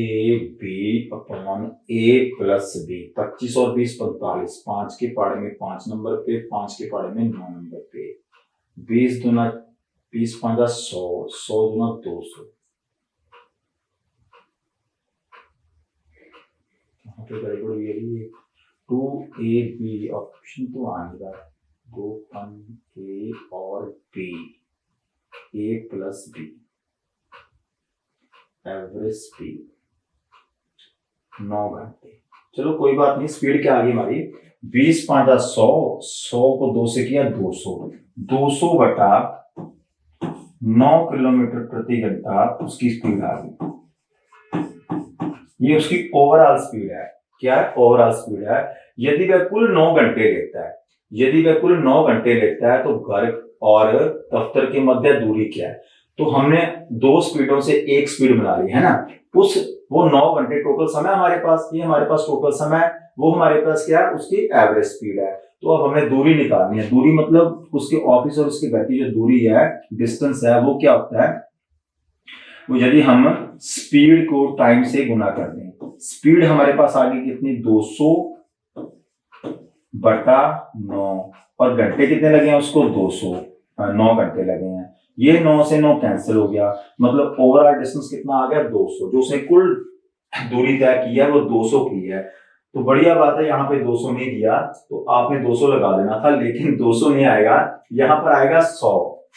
upon a plus b, 25 और 20 45, 5 के पारे में 5 नंबर पे, 5 के पारे में 9 नंबर पे, 20 दुना 20 5 100, 100 दुना 200, यहाँ पे गड़बड़ हुई है। 2ab ऑप्शन तो आएगा, 2 a और b, a plus b, average speed 9 घंटे। चलो कोई बात नहीं, स्पीड क्या आ गई हमारी, 20 5 100, 100 को 2 से किया 200, 200 बटा 9 किलोमीटर प्रति घंटा उसकी स्पीड आ गई। ये उसकी ओवरऑल स्पीड है, क्या है, ओवरऑल स्पीड है। यदि वह कुल 9 घंटे लेता है, यदि वह कुल 9 घंटे लेता है, तो घर और दफ्तर के मध्य दूरी क्या है। तो हमने 2 स्पीडों से एक स्पीड बना ली है ना, उस वो 9 घंटे टोटल समय हमारे पास, ये हमारे पास टोटल समय, वो हमारे पास क्या है, उसकी एवरेज स्पीड है। तो अब हमें दूरी निकालनी है, दूरी मतलब उसके ऑफिस और उसके घर की जो दूरी है, डिस्टेंस है, वो क्या होता है, वो यदि हम स्पीड को टाइम से गुना कर दें, स्पीड हमारे पास आ गई कितनी 200/9 और घंटे कितने लगे हैं उसको 9 घंटे लगे हैं। ये 9 से 9 कैंसिल हो गया, मतलब ओवरऑल डिस्टेंस कितना आ गया 200। जो उसने कुल दूरी तय की है वो 200 की है। तो बढ़िया बात है, यहाँ पे 200 नहीं दिया तो आपने 200 लगा देना था, लेकिन 200 नहीं आएगा, यहाँ पर आएगा 100।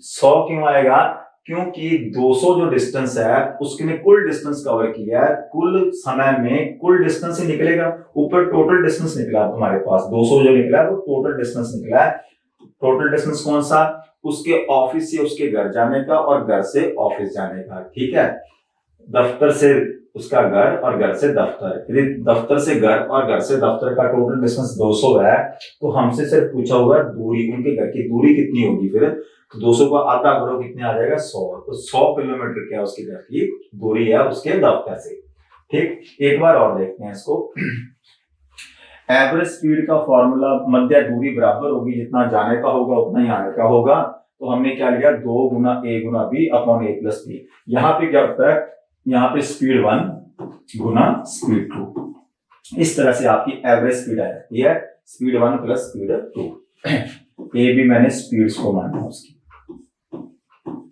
100 क्यों आएगा? क्योंकि 200 जो डिस्टेंस है उसने कुल डिस्टेंस कवर किया है, कुल समय में कुल डिस्टेंस ही निकलेगा। ऊपर टोटल डिस्टेंस निकला तुम्हारे पास, 200 जो निकला वो टोटल डिस्टेंस निकला है। टोटल डिस्टेंस कौन सा? उसके ऑफिस से उसके घर जाने का और घर से ऑफिस जाने का, ठीक है। दफ्तर से उसका घर और घर से दफ्तर, यदि दफ्तर से घर और घर से दफ्तर का टोटल डिस्टेंस 200 है तो हमसे सिर्फ पूछा होगा दूरी, उनके घर की दूरी कितनी होगी। फिर तो 200 को आधा करो कितने आ जाएगा 100। तो 100 किलोमीटर क्या उसके घर की दूरी है उसके दफ्तर से। ठीक, एक बार और देखते हैं इसको। एवरेज स्पीड का फॉर्मूला, मध्य दूरी बराबर होगी, जितना जाने का होगा उतना ही आने का होगा। तो हमने क्या लिया 2 गुना a Guna b upon a plus b। यहाँ पे क्या होता है, यहाँ पे स्पीड 1 गुना स्पीड 2, इस तरह से आपकी एवरेज स्पीड आ जाती है, speed 1 plus speed 2। A B मैंने स्पीड्स को माना उसकी,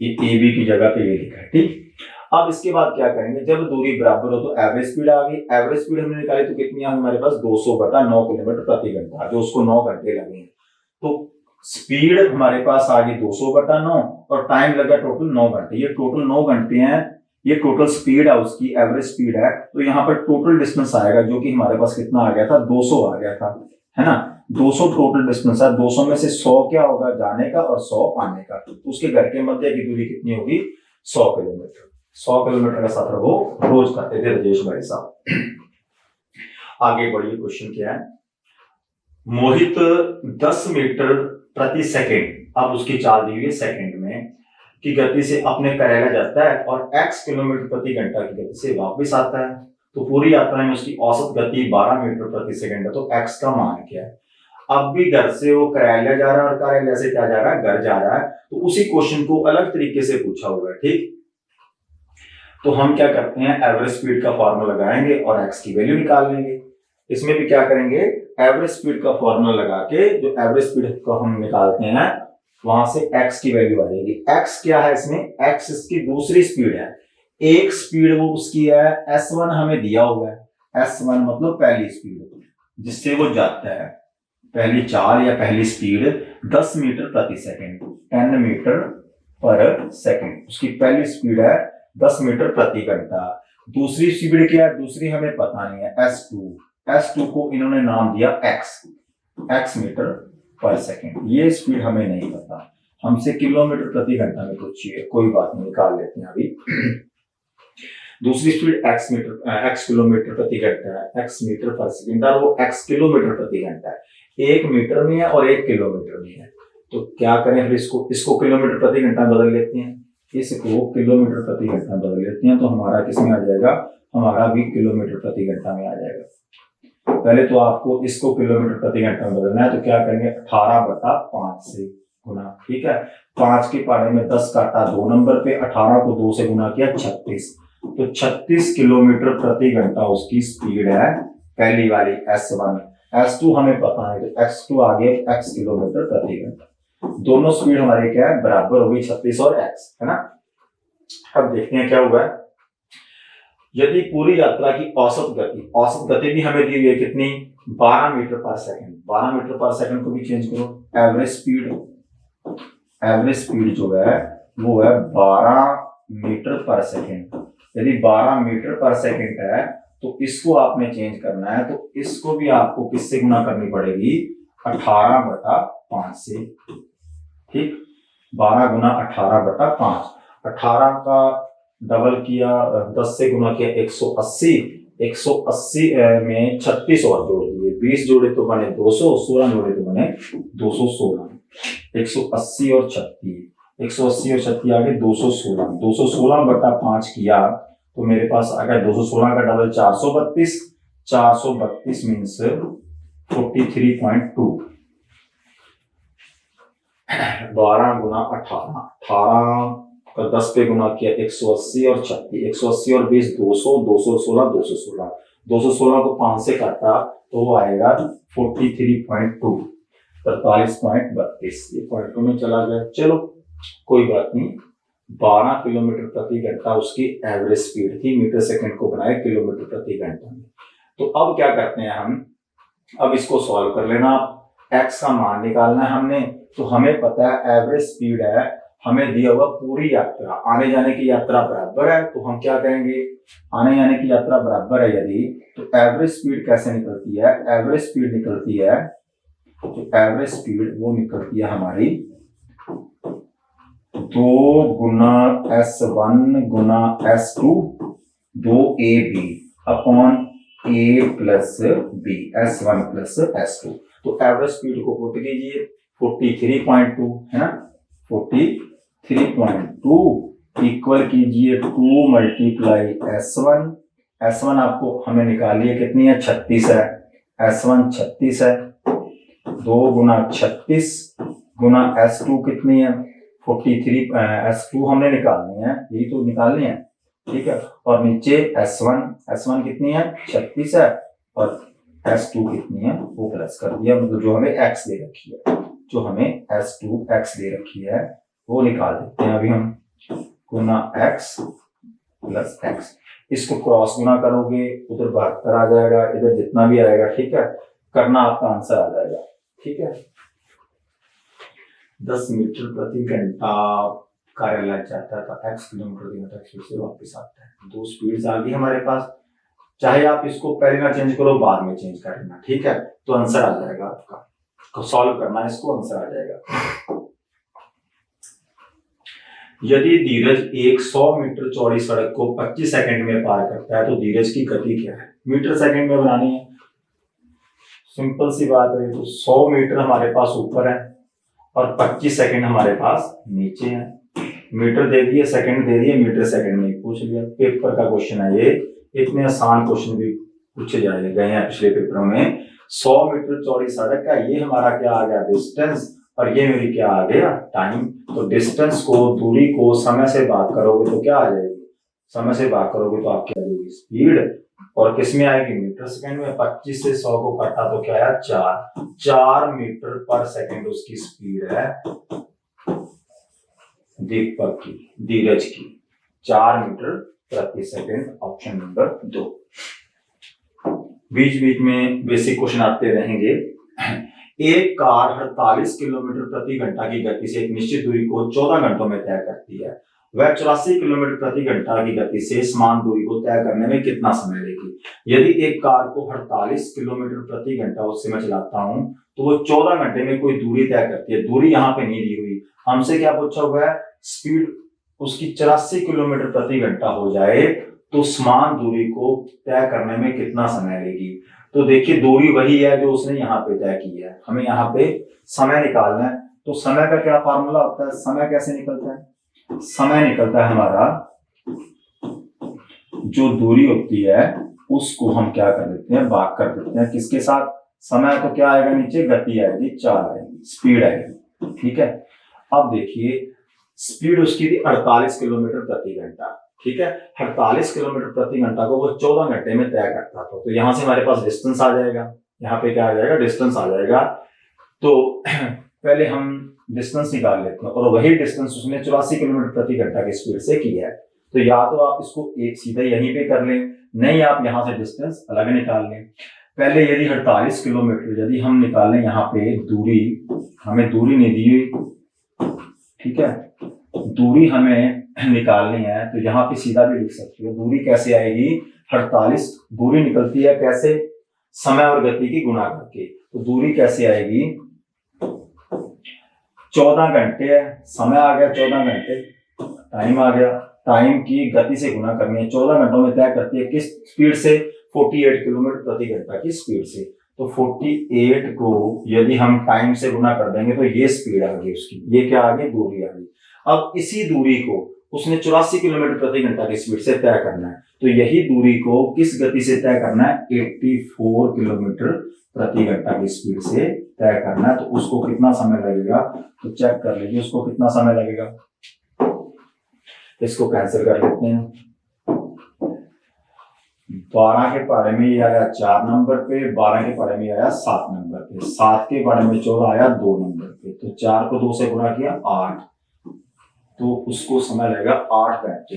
ये ए बी की जगह पे ये लिखा है। ठीक, अब इसके बाद क्या करेंगे, जब दूरी बराबर हो तो एवरेज स्पीड आ गई। एवरेज स्पीड हमने निकाली तो कितनी है हमारे पास 200/9 किलोमीटर प्रति घंटा, जो उसको 9 घंटे लगे हैं। तो स्पीड हमारे पास आ गई 200/9 और टाइम लगा टोटल 9 घंटे। ये टोटल 9 घंटे हैं, ये टोटल स्पीड है उसकी, एवरेज स्पीड है। तो यहाँ पर टोटल डिस्टेंस आएगा जो कि हमारे पास कितना आ गया था 200 आ गया था, है ना। 200 टोटल डिस्टेंस है, 200 में से 100 क्या होगा जाने का और 100 आने का। तो उसके घर के मध्य की दूरी कितनी होगी 100 किलोमीटर। 100 किलोमीटर का सफर वो रोज करते थे राजेश भाई साहब। आगे बढ़िए, क्वेश्चन क्या है। मोहित 10 मीटर प्रति सेकंड, अब उसकी चाल दी हुई है सेकंड में, की गति से अपने कार्यालय जाता है और x किलोमीटर प्रति घंटा की गति से वापस आता है। तो पूरी यात्रा में उसकी औसत गति 12 मीटर प्रति सेकंड है। तो x का मान क्या है? अब भी घर से वो कार्यालय जा रहा है और कार्यालय से क्या जा रहा है, घर जा रहा है। तो उसी क्वेश्चन को अलग तरीके से पूछा हुआ है। ठीक, तो हम क्या करते हैं, एवरेज स्पीड का फॉर्मूला लगाएंगे और x की वैल्यू निकाल लेंगे। इसमें भी क्या करेंगे, एवरेज स्पीड का फॉर्मूला लगा के जो एवरेज स्पीड को हम निकालते हैं वहां से x की वैल्यू आ जाएगी। x क्या है इसमें, x इसकी दूसरी स्पीड है। एक स्पीड वो उसकी है s1 हमें दिया हुआ है, s1 मतलब पहली स्पीड जिससे वो जाता है, पहली चाल या पहली स्पीड 10 मीटर प्रति सेकंड, 10 मीटर पर सेकंड उसकी पहली स्पीड है, 10 मीटर प्रति घंटा। दूसरी स्पीड क्या है, दूसरी हमें पता नहीं है, s2 को इन्होंने नाम दिया x मीटर पर सेकंड। ये स्पीड हमें नहीं पता, हमसे किलोमीटर प्रति घंटा में पूछी है, कोई बात नहीं निकाल लेते हैं अभी। दूसरी स्पीड x किलोमीटर प्रति घंटा है, x मीटर पर सेकंड, और वो x किलोमीटर प्रति घंटा है। 1 मीटर में है और 1 किलोमीटर में है। तो क्या करें फिर, इसको किलोमीटर प्रति घंटा बदल लेते हैं, इसको किलोमीटर प्रति घंटा बदल लेते हैं। तो हमारा किसमें आ जाएगा, हमारा भी किलोमीटर प्रति घंटा में आ जाएगा। पहले तो आपको इसको किलोमीटर प्रति घंटा में बदलना है, तो क्या करेंगे 18/5 से गुना। ठीक है, 5 के पारे में 10 काटा 2 नंबर पे, 18 को 2 से गुना किया 36। तो 36 किलोमीटर प्रति घंटा उसकी स्पीड है पहली वाली s1। s2 हमें पता है, तो x2 आगे x किलोमीटर प्रति घंटा। दोनों स्पीड हमारी क्या है, बराबर होगी 36 और x, है ना। अब देखते हैं क्या हुआ है। यदि पूरी यात्रा की औसत गति भी हमें दी हुई है कितनी 12 मीटर पर सेकंड। 12 मीटर पर सेकंड को भी चेंज करो, एवरेज स्पीड जो है वो है 12 मीटर पर सेकंड। यदि 12 मीटर पर सेकंड है तो इसको आपने चेंज करना है, तो इसको भी आपको किससे गुना करनी पड़ेगी 18/5 से। ठीक, 12 गुना 18/5, 18 का डबल किया 10 से गुना किया 180, 180 में 36 और जोड़ दिए, 20 जोड़े तो बने 200, 16 जोड़े तो बने 216। 180 और 36, 180 और 36 आ गए 216। 216/5 किया तो मेरे पास आ गया 216 का डबल 432, 432 मीन्स 43.2। 12 गुना 18, 18 और 10 पे गुना किया 180 और 36, 180 और 20 200, 216, 216, 216 को 5 से काटा तो वो आएगा 43.2, 43.32। ये पॉइंट में चला गया, चलो कोई बात नहीं। 12 किलोमीटर प्रति घंटा उसकी एवरेज स्पीड थी, मीटर सेकंड को बनाए किलोमीटर प्रति घंटा में। तो अब क्या करते हैं हम, अब इसको सॉल्व कर लेना। एक्स का मान निकालना है हमने, तो हमें पता है एवरेज स्पीड है, हमें दिया हुआ पूरी यात्रा, आने जाने की यात्रा बराबर है, तो हम क्या करेंगे, आने जाने की यात्रा बराबर है यदि, तो एवरेज स्पीड कैसे निकलती है, एवरेज स्पीड निकलती है, तो एवरेज स्पीड वो निकलती है हमारी 2 गुना S1 Guna S2 2AB upon A plus B, S1 plus S2। तो एवरेज स्पीड को पुट कीजिए, 43.2 है ना, 43.2 इक्वल कीजिए 2 मल्टीप्लाई S1, S1 आपको हमें निकालिए कितनी है, 36 है, S1 36 है, 2 गुना 36 गुना S2 कितनी है 43, S2 हमने निकालनी है, यही तो निकालनी है, ठीक है। और नीचे S1 कितनी है 36 है, और S2 कितनी है वो प्लस कर दिया, मतलब जो हमें X दे रखी है, जो हमें S2 X दे रखी है वो निकाल देते हैं अभी हम, गुना X प्लस X। इसको क्रॉस गुना करोगे उधर 72 आ जाएगा, इधर जितना भी आएगा, ठीक है, करना आपका आंसर आ जाएगा, ठीक है। 10 मीटर प्रति घंटा कार्य लग जाता है, तो x किलोमीटर प्रति घंटा स्पीड से वापस आता है। दो स्पीड्स आ गई हमारे पास, चाहे आप इसको पहले ना चेंज करो, बाद में चेंज कर लेना, ठीक है, तो आंसर आ जाएगा आपका। तो सॉल्व करना है इसको, आंसर आ जाएगा। यदि धीरज एक 100 मीटर चौड़ी सड़क को 25 सेकंड में पार करता है, तो धीरज की गति क्या है, मीटर सेकंड में बनानी है, सिंपल सी बात है। तो 100 मीटर हमारे पास ऊपर है और 25 सेकंड हमारे पास नीचे है, मीटर दे दिए, सेकंड दे दिए, मीटर सेकंड में पूछ लिया। पेपर का क्वेश्चन है ये, इतने आसान क्वेश्चन भी पूछे जाए गए हैं पिछले पेपरों में। 100 मीटर चौड़ी सड़क का ये हमारा क्या आ गया, डिस्टेंस, और ये मेरी क्या आ गया, टाइम। तो डिस्टेंस को, दूरी को समय से भाग करोगे तो क्या आ जाएगी, समय से भाग करोगे तो आपकी आ जाएगी स्पीड, और किसमें आएगी, मीटर सेकंड में। 25 से 100 को काटा तो क्या आया, 4 मीटर पर सेकंड उसकी स्पीड है दीपक की, धीरज की, 4 मीटर प्रति सेकंड, ऑप्शन नंबर 2। बीच बीच में बेसिक क्वेश्चन आते रहेंगे। एक कार 48 किलोमीटर प्रति घंटा की गति से एक निश्चित दूरी को 14 घंटों में तय करती है, वह 84 किलोमीटर प्रति घंटा की गति से समान दूरी को तय करने में कितना समय लेगी। यदि एक कार को 48 किलोमीटर प्रति घंटा उससे मैं चलाता हूं, तो वो 14 घंटे में कोई दूरी तय करती है। दूरी यहाँ पे नहीं दी हुई, हमसे क्या पूछा हुआ है, स्पीड उसकी 84 किलोमीटर प्रति घंटा हो जाए तो समान दूरी को तय करने में कितना समय लेगी। तो देखिए दूरी वही है जो उसने यहाँ पे तय की है, हमें यहाँ पे समय निकालना है। तो समय का क्या फार्मूला होता है, समय कैसे निकलता है, समय निकलता है हमारा, जो दूरी होती है उसको हम क्या कर देते हैं, भाग कर देते हैं किसके साथ, समय तो क्या आएगा नीचे, गति आएगी, चाल आएगी, स्पीड आएगी, ठीक है। अब देखिए स्पीड उसकी थी 48 किलोमीटर प्रति घंटा, ठीक है, 48 किलोमीटर प्रति घंटा को वो 14 घंटे में तय करता था। तो यहां से हमारे पास डिस्टेंस आ जाएगा, यहाँ पे क्या आ जाएगा, डिस्टेंस आ जाएगा। तो पहले हम डिस्टेंस निकाल लेते हैं, और वही डिस्टेंस उसने 84 किलोमीटर प्रति घंटा की स्पीड से की है। तो या तो आप इसको एक सीधा यहीं पे कर लें, नहीं आप यहाँ से डिस्टेंस अलग निकाल लें। पहले यदि 48 किलोमीटर यदि हम निकालें, यहाँ पे दूरी, हमें दूरी नहीं दी हुई, ठीक है, दूरी हमें निकालनी है, तो यहाँ पे सीधा भी लिख सकते हो। दूरी कैसे आएगी, 48 दूरी निकलती है कैसे, समय और गति की गुणा करके। तो दूरी कैसे आएगी, 14 घंटे है, समय आ गया 14 घंटे, टाइम आ गया, टाइम की गति से गुणा करनी है, 14 घंटों में तय करती है किस स्पीड से, 48 किलोमीटर प्रति घंटा की स्पीड से। तो 48 को यदि हम टाइम से गुणा कर देंगे तो ये स्पीड आ गई उसकी, ये क्या आ गई, दूरी आ गई। अब इसी दूरी को उसने 84 किलोमीटर प्रति घंटा की स्पीड से तय करना है, तो यही दूरी को किस गति से तय करना है, 84 किलोमीटर प्रति घंटा की स्पीड से तय करना है। तो उसको कितना समय लगेगा, तो चेक कर लीजिए उसको कितना समय लगेगा। इसको कैंसिल कर लेते हैं। 12 के पहाड़े में ये आया 4 नंबर पे, 12 के पहाड़े में आया 7 नंबर पे, 7 के पहाड़े में 14 आया 2 नंबर पे, तो 4 को 2 से गुणा किया 8, तो उसको समय लगेगा 8 घंटे।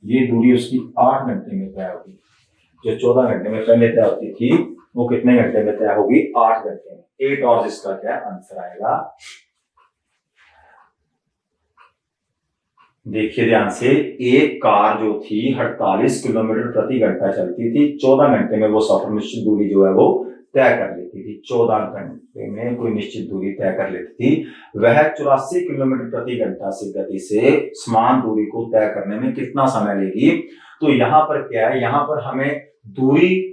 ये दूरी उसकी 8 घंटे में तय होगी। जो 14 घंटे में पहले तय होती थी वो कितने घंटे में तय होगी? 8 घंटे में। 8 और इसका क्या आंसर आएगा? देखिए ध्यान से, एक कार जो थी 48 किलोमीटर प्रति घंटा चलती थी, 14 घंटे में वो सफर निश्चित दूरी जो है वो तय कर लेती थी। 14 घंटे में कोई निश्चित दूरी तय कर लेती थी। वह 84 किलोमीटर प्रति घंटा से गति से समान दूरी को तय करने में कितना समय लेगी? तो यहाँ पर क्या है, यहाँ पर हमें दूरी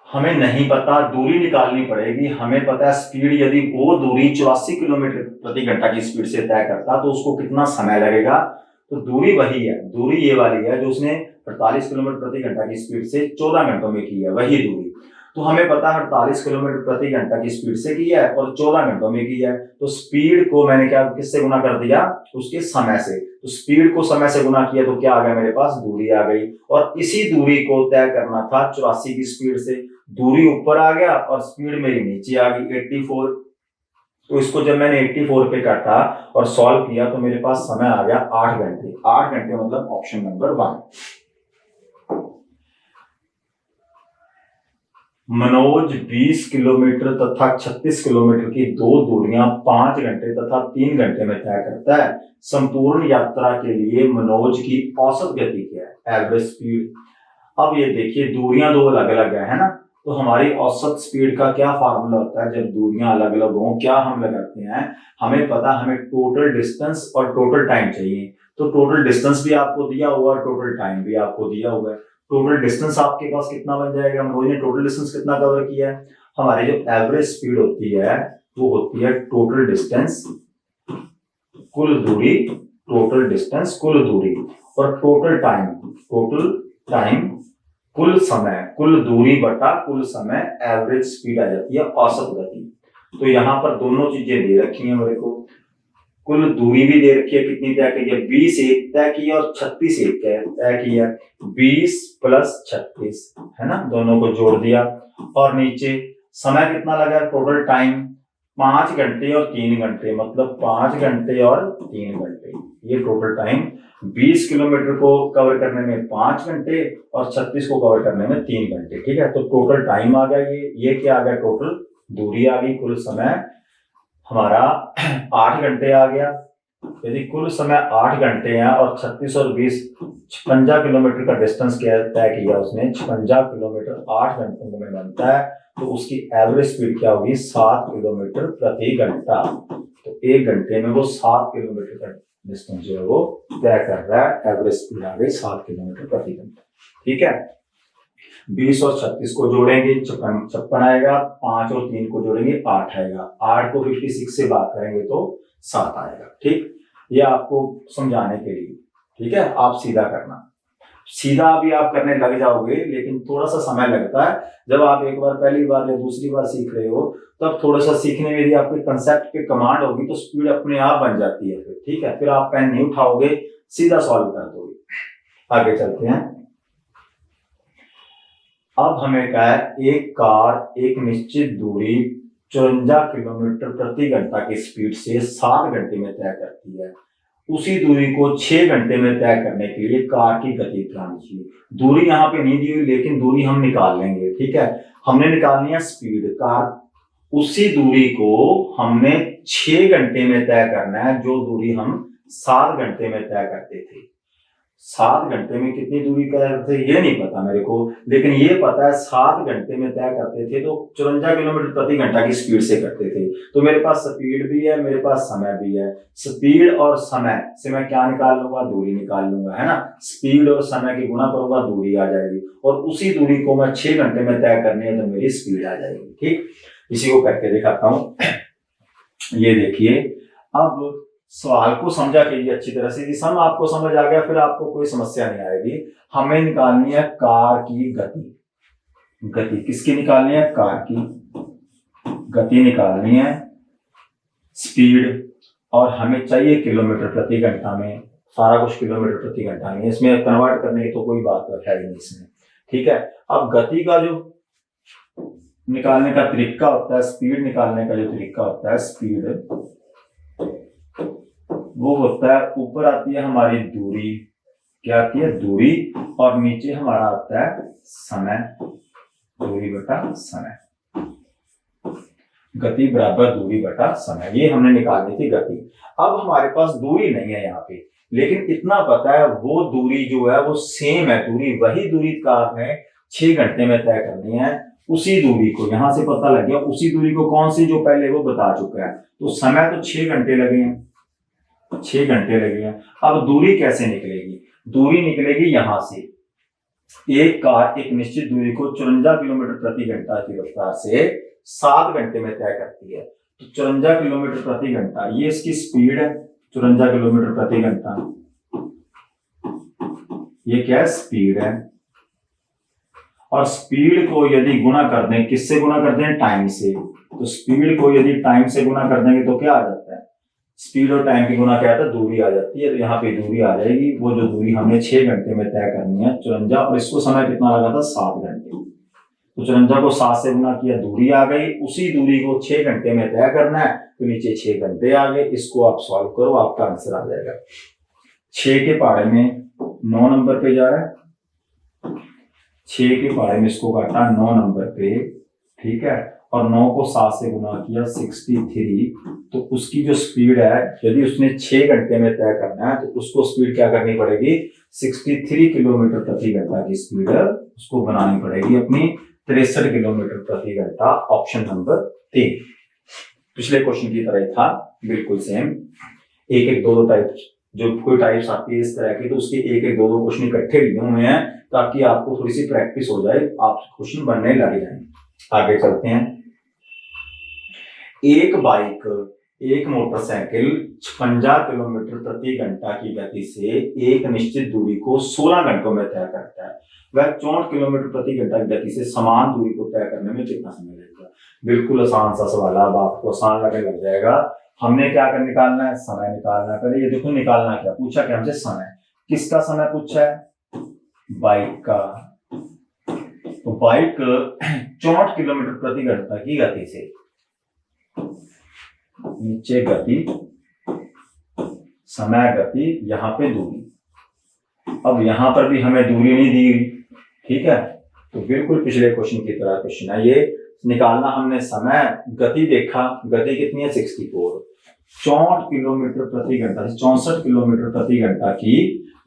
हमें नहीं पता, दूरी निकालनी पड़ेगी। हमें पता है स्पीड, यदि वो दूरी 84 किलोमीटर प्रति घंटा की स्पीड से तय करता तो उसको कितना समय लगेगा। तो दूरी वही है, दूरी ये वाली है जो उसने 48 किलोमीटर प्रति घंटा की स्पीड से 14 घंटों में की है, वही दूरी। तो हमें पता है 48 किलोमीटर प्रति घंटा की स्पीड से की है और 14 घंटों में की है। तो स्पीड को मैंने क्या किससे गुना कर दिया? उसके समय से। तो स्पीड को समय से गुना किया तो क्या आ गया मेरे पास? दूरी आ गई। और इसी दूरी को तय करना था 84 की स्पीड से। दूरी ऊपर आ गया और स्पीड मेरी नीचे आ गई 84। तो इसको जब मैंने 84 पे काटा और सॉल्व किया तो मेरे पास समय आ गया 8 घंटे। 8 घंटे मतलब ऑप्शन नंबर 1। मनोज 20 किलोमीटर तथा 36 किलोमीटर की दो दूरियां 5 घंटे तथा 3 घंटे में तय करता है। संपूर्ण यात्रा के लिए मनोज की औसत गति क्या है? Average speed. अब ये देखिए, दूरियां दो अलग अलग है ना, तो हमारी औसत स्पीड का क्या फार्मूला होता है जब दूरियां अलग अलग हों? क्या हम लगाते हैं, हमें पता, हमें टोटल डिस्टेंस और टोटल टाइम चाहिए। तो टोटल डिस्टेंस भी आपको दिया हुआ और टोटल टाइम भी आपको दिया हुआ है। टोटल डिस्टेंस आपके पास कितना बन जाएगा? मनोज ने टोटल डिस्टेंस कितना कवर किया है? हमारी जो एवरेज स्पीड होती है वो होती है टोटल डिस्टेंस कुल दूरी, टोटल डिस्टेंस कुल दूरी, और टोटल टाइम कुल समय, कुल दूरी बटा कुल समय, एवरेज स्पीड आ जाती है, औसत गति। तो यहाँ पर दोनों चीजें दे रखी हैं मेरे को। कुल दूरी भी दे रखी है, कितनी तय की है? 20 एक तय की और 36 एक तय की है। 20 प्लस 36 है ना, दोनों को जोड़ दिया। और नीचे समय कितना लगा? टोटल टाइम 5 घंटे और 3 घंटे, मतलब 5 घंटे और 3 घंटे, ये टोटल टाइम। 20 किलोमीटर को कवर करने में 5 घंटे और 36 को कवर करने में 3 घंटे। ठीक है, तो टोटल टाइम आ गया ये क्या आ गया? टोटल दूरी आ गई। कुल समय हमारा 8 घंटे आ गया। यदि कुल समय 8 घंटे हैं और 36 और 20 56 किलोमीटर का डिस्टेंस तय किया उसने, 56 किलोमीटर 8 घंटों में बनता है, तो उसकी एवरेज स्पीड क्या होगी? 7 किलोमीटर प्रति घंटा। तो 1 घंटे में वो 7 किलोमीटर का डिस्टेंस जो है वो तय कर रहा है। एवरेज स्पीड आ गई 7 किलोमीटर प्रति घंटा। ठीक है, 20 और 36 को जोड़ेंगे 56 आएगा, 5 और 3 को जोड़ेंगे 8 आएगा, 8 को 56 से बात करेंगे तो 7 आएगा। ठीक, ये आपको समझाने के लिए। ठीक है, आप सीधा करना, सीधा अभी आप करने लग जाओगे, लेकिन थोड़ा सा समय लगता है। जब आप एक बार, पहली बार या दूसरी बार सीख रहे हो, तब थोड़ा सा सीखने में यदि आपके कंसेप्ट पे कमांड होगी तो स्पीड अपने आप बन जाती है फिर। ठीक है, फिर आप पेन नहीं उठाओगे, सीधा सॉल्व कर दोगे। आगे चलते हैं। अब हमें क्या है, एक कार एक निश्चित दूरी 54 किलोमीटर प्रति घंटा की स्पीड से 7 घंटे में तय करती है। उसी दूरी को 6 घंटे में तय करने के लिए कार की गति क्या होनी चाहिए? दूरी यहाँ पे नहीं दी हुई, लेकिन दूरी हम निकाल लेंगे। ठीक है, हमने निकालनी है स्पीड। कार उसी दूरी को हमने 6 घंटे में तय करना है जो दूरी हम 7 घंटे में तय करते थे। 7 घंटे में कितनी दूरी करते थे ये नहीं पता मेरे को, लेकिन ये पता है 7 घंटे में तय करते थे तो 54 किलोमीटर प्रति घंटा की स्पीड से करते थे। तो मेरे पास स्पीड भी है, मेरे पास समय भी है। स्पीड और समय से मैं क्या निकाल लूंगा? दूरी निकाल लूंगा, है ना। स्पीड और समय की गुणा करूंगा, दूरी आ जाएगी, और उसी दूरी को मैं 6 घंटे में तय करनी है तो मेरी स्पीड आ जाएगी। ठीक, इसी को करके दिखाता हूं। ये देखिए, अब सवाल को समझा कीजिए अच्छी तरह से। सम आपको समझ आ गया, फिर आपको कोई समस्या नहीं आएगी। हमें निकालनी है कार की गति। गति किसकी निकालनी है? कार की गति निकालनी है, स्पीड, और हमें चाहिए किलोमीटर प्रति घंटा में। सारा कुछ किलोमीटर प्रति घंटा नहीं है, इसमें कन्वर्ट करने की तो कोई बात है ही नहीं इसमें। ठीक है, अब गति का जो निकालने का तरीका होता है, स्पीड निकालने का जो तरीका होता है, स्पीड वो होता है, ऊपर आती है हमारी दूरी, क्या आती है, दूरी, और नीचे हमारा आता है समय, दूरी बटा समय, गति बराबर दूरी बटा समय। ये हमने निकालनी थी गति। अब हमारे पास दूरी नहीं है यहाँ पे, लेकिन इतना पता है वो दूरी जो है वो सेम है, दूरी वही दूरी कार ने 6 घंटे में तय करनी है। उसी दूरी को यहां से पता लग गया, उसी दूरी को कौन सी जो पहले वो बता चुका है, तो समय तो 6 घंटे लगे हैं, 6 घंटे लगे हैं। अब दूरी कैसे निकलेगी, दूरी निकलेगी यहां से, एक कार एक निश्चित दूरी को 54 किलोमीटर प्रति घंटा की रफ्तार से 7 घंटे में तय करती है। तो 54 किलोमीटर प्रति घंटा ये इसकी स्पीड है, 54 किलोमीटर प्रति घंटा, ये क्या है, स्पीड है। और स्पीड को यदि गुणा कर दें, किससे गुणा कर दें, टाइम से, तो स्पीड को यदि टाइम से गुणा कर देंगे तो क्या आ जाता है, स्पीड और टाइम की गुणा क्या आता है, दूरी आ जाती है। तो यहाँ पे दूरी आ जाएगी, वो जो दूरी हमने 6 घंटे में तय करनी है 54, और इसको समय कितना लगा था, 7 घंटे। तो 54 को 7 से गुणा किया, दूरी आ गई, उसी दूरी को 6 घंटे में तय करना है, तो नीचे 6 घंटे आ गए। इसको आप सॉल्व करो, आपका आंसर आ जाएगा। 6 के पहाड़े में 9 नंबर पे जा रहा है, 6 के पहाड़े में इसको काटा 9 नंबर पे, ठीक है, और 9 को 7 से गुणा किया 63, तो उसकी जो स्पीड है, यदि उसने 6 घंटे में तय करना है तो उसको स्पीड क्या करनी पड़ेगी, 63 किलोमीटर प्रति घंटा की स्पीड उसको बनानी पड़ेगी अपनी, 63 किलोमीटर प्रति घंटा। ऑप्शन नंबर 3 पिछले क्वेश्चन की तरह था, बिल्कुल सेम, एक एक दो टाइप, जो कोई टाइप्स आती है इस तरह की, तो उसके एक एक दो क्वेश्चन इकट्ठे लिए हुए हैं ताकि आपको थोड़ी सी प्रैक्टिस हो जाए, आप क्वेश्चन बनने लग जाए। आगे चलते हैं। एक बाइक, एक मोटरसाइकिल 56 किलोमीटर प्रति घंटा की गति से एक निश्चित दूरी को 16 घंटों में तय करता है। वह 64 किलोमीटर प्रति घंटा की गति से समान दूरी को तय करने में कितना समय लगेगा। बिल्कुल आसान सा सवाल, अब आपको आसान लगने लग जाएगा। हमने क्या कर निकालना है, समय निकालना है। पहले ये देखो निकालना क्या पूछा, क्या हमसे समय, किसका समय पूछा है, बाइक का। तो बाइक 64 किलोमीटर प्रति घंटा की गति से, नीचे गति, समय गति, यहाँ पे दूरी। अब यहां पर भी हमें दूरी नहीं दी गई, ठीक है, तो बिल्कुल पिछले क्वेश्चन की तरह क्वेश्चन है ये। निकालना हमने समय, गति देखा, गति कितनी है 64, 64 किलोमीटर प्रति घंटा, 64 किलोमीटर प्रति घंटा की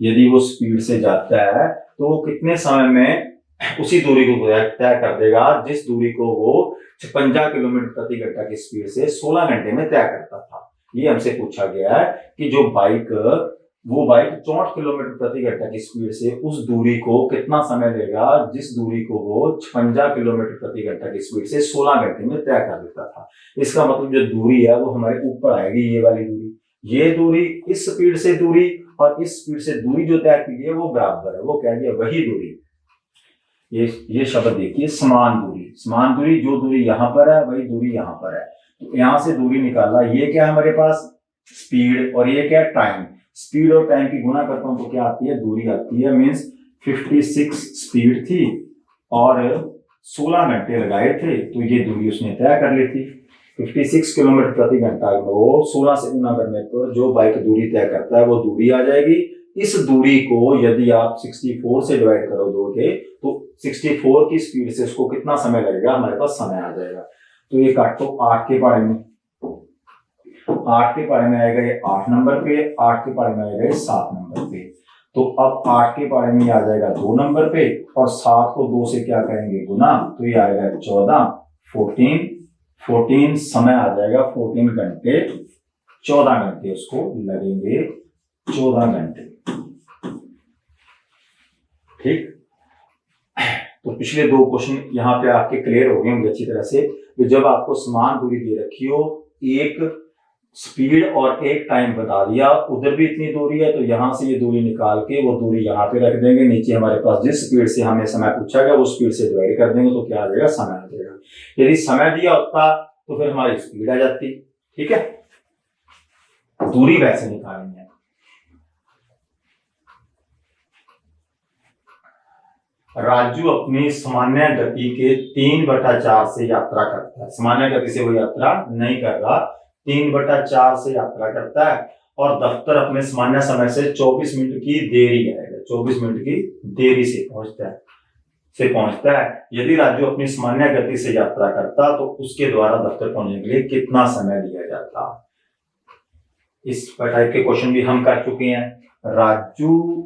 यदि वो स्पीड से जाता है तो वो कितने समय में उसी दूरी को तय कर देगा जिस दूरी को वो 56 किलोमीटर प्रति घंटा की स्पीड से 16 घंटे में तय करता था। ये हमसे पूछा गया है कि जो बाइक, वो बाइक 64 किलोमीटर प्रति घंटा की स्पीड से उस दूरी को कितना समय लेगा जिस दूरी को वो 56 किलोमीटर प्रति घंटा की स्पीड से 16 घंटे में तय कर देता था। इसका मतलब जो दूरी है वो हमारे ऊपर आएगी, ये वाली दूरी, ये दूरी, इस स्पीड से दूरी और इस स्पीड से दूरी जो तय की है वो बराबर है, वो कह दिया वही दूरी। ये शब्द देखिए, समान दूरी, समान दूरी, जो दूरी यहाँ पर है वही दूरी यहाँ पर है। तो यहाँ से दूरी निकाला, ये क्या है हमारे पास, स्पीड, और ये क्या है, टाइम। स्पीड और टाइम की गुना करता हूं तो क्या आती है, दूरी आती है। मीन्स 56 स्पीड थी और 16 घंटे लगाए थे, तो ये दूरी उसने तय कर ली थी। 56 किलोमीटर प्रति घंटा को 16 से गुना करने पर जो बाइक दूरी तय करता है वो दूरी आ जाएगी। इस दूरी को यदि आप 64 से डिवाइड करो दोगे तो 64 की स्पीड से उसको कितना समय लगेगा, हमारे पास समय आ जाएगा। तो ये काटो 8 के बारे में, 8 के बारे में आएगा ये 8 नंबर पे, 8 के बारे में आएगा ये 7 नंबर पे। तो अब 8 के बारे में आ जाएगा 2 नंबर पे, और 7 को 2 से क्या करेंगे, गुना, तो ये आएगा 14, 14 समय आ जाएगा 14 घंटे, 14 घंटे उसको लगेंगे, 14 घंटे। ठीक, तो पिछले 2 क्वेश्चन यहाँ पे आपके क्लियर हो गए होंगे अच्छी तरह से। जब आपको समान दूरी दे रखी हो, एक स्पीड और एक टाइम बता दिया, उधर भी इतनी दूरी है, तो यहां से ये दूरी निकाल के वो दूरी यहाँ पे रख देंगे। नीचे हमारे पास जिस स्पीड से हमें समय पूछा गया वो स्पीड से डिवाइड कर देंगे, तो क्या आ जाएगा, समय आ जाएगा। यदि समय दिया होता तो फिर हमारी स्पीड आ जाती। ठीक है, दूरी वैसे निकालनी है। राजू अपनी सामान्य गति के 3/4 से यात्रा करता है। सामान्य गति से वो यात्रा नहीं कर रहा, 3/4 से यात्रा करता है और दफ्तर अपने सामान्य समय से 24 मिनट की देरी करेगा, 24 मिनट की देरी से पहुंचता है। यदि राजू अपनी सामान्य गति से यात्रा करता तो उसके द्वारा दफ्तर पहुंचने के लिए कितना समय लिया जाता। इस टाइप के क्वेश्चन भी हम कर चुके हैं। राजू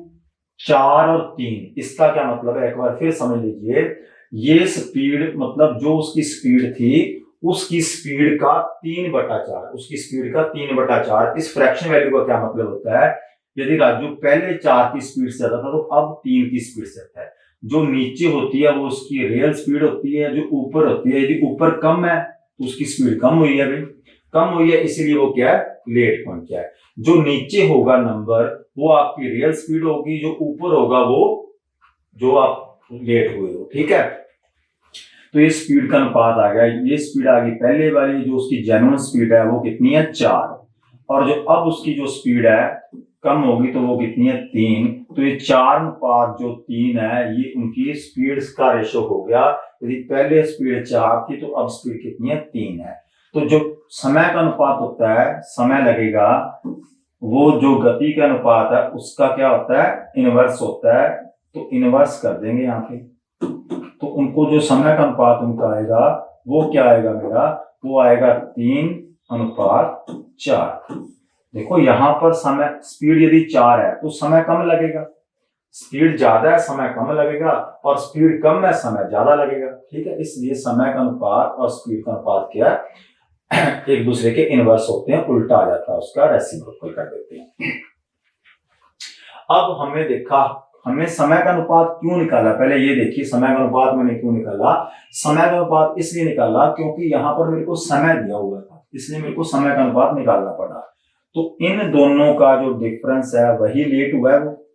4 और 3, इसका क्या मतलब है एक बार फिर समझ लीजिए। ये स्पीड मतलब जो उसकी स्पीड थी उसकी स्पीड का 3/4, उसकी स्पीड का 3/4। इस फ्रैक्शन वैल्यू का क्या मतलब होता है, यदि राजू पहले 4 की स्पीड से आता था तो अब 3 की स्पीड से आता है। जो नीचे होती है वो उसकी रियल स्पीड होती है, जो ऊपर होती है यदि ऊपर कम है तो उसकी स्पीड कम हुई है, भाई कम हुई है इसीलिए वो क्या है, लेट पहुंचा है। जो नीचे होगा नंबर वो आपकी रियल स्पीड होगी, जो ऊपर होगा वो जो आप लेट हुए हो, ठीक है। तो ये स्पीड का अनुपात आ गया, ये स्पीड आ गई पहले वाली, जो उसकी जेन्युइन स्पीड है वो कितनी है 4, और जो अब उसकी जो स्पीड है कम होगी तो वो कितनी है 3। तो ये 4:3 है, ये उनकी स्पीड का रेशो हो गया। यदि पहले स्पीड 4 थी तो अब स्पीड कितनी है 3 है। तो जो समय का अनुपात होता है, समय लगेगा, वो जो गति का अनुपात है उसका क्या होता है, इनवर्स होता है। तो इनवर्स कर देंगे यहाँ पे, तो उनको जो समय का अनुपात उनका आएगा वो क्या आएगा मेरा, वो आएगा 3:4। देखो यहां पर समय स्पीड यदि 4 है तो समय कम लगेगा, स्पीड ज्यादा है समय कम लगेगा, और स्पीड कम है समय ज्यादा लगेगा, ठीक है। इसलिए समय का अनुपात और स्पीड का अनुपात क्या है, एक दूसरे के इनवर्स होते हैं, उल्टा आ जाता है उसका, रेसिप्रोकल कर देते हैं। अब हमने देखा, हमने समय का अनुपात क्यों निकाला, पहले ये देखिए समय का अनुपात मैंने क्यों निकाला। समय का अनुपात इसलिए निकाला क्योंकि यहां पर मेरे को समय दिया हुआ था, इसलिए मेरे को समय का अनुपात निकालना पड़ा। तो इन दोनों का जो डिफरेंस है वही लेट हुआ है, वो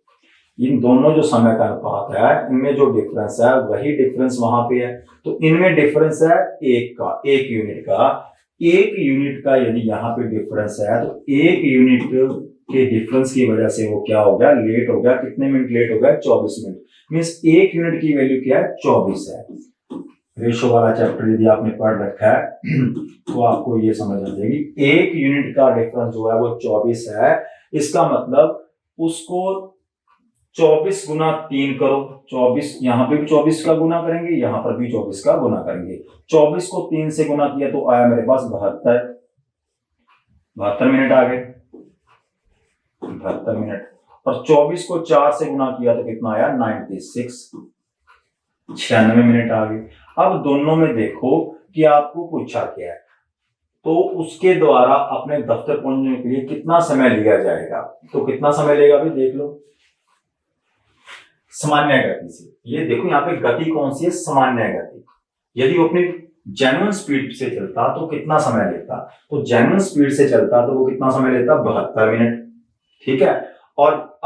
इन दोनों जो समय का अनुपात है इनमें जो डिफरेंस है वही डिफरेंस वहां पे है। तो इनमें डिफरेंस है एक यूनिट का, एक यूनिट का यदि यहाँ पे डिफरेंस है तो एक यूनिट के डिफरेंस की वजह से वो क्या हो गया, लेट हो गया। कितने मिनट लेट हो गया, 24 मिनट। मीन्स एक यूनिट की वैल्यू क्या है, 24 है। रेशो वाला चैप्टर यदि आपने पढ़ रखा है तो आपको ये समझ आ जाएगी, एक यूनिट का डिफरेंस जो है वो 24 है। इसका मतलब उसको 24 गुना 3 करो, 24 यहाँ पे भी 24 का गुना करेंगे, यहाँ पर भी 24 का गुना करेंगे। 24 को 3 से गुना किया तो आया मेरे पास 72 मिनट आ गए, 72 मिनट। और 24 को 4 से गुना किया तो कितना आया 96 मिनट आ गए। अब दोनों में देखो कि आपको पूछा क्या है, तो उसके द्वारा अपने दफ्तर पहुंचने के लिए कितना समय लिया जाएगा। तो कितना समय लेगा अभी देख लो, सामान्य गति से, ये देखो यहाँ पे गति कौन सी है, सामान्य गति। यदि वो अपनी जेन्युइन स्पीड से चलता तो कितना समय लेता, तो जेन्युइन स्पीड से चलता तो वो कितना समय लेता, 72 मिनट, ठीक है। और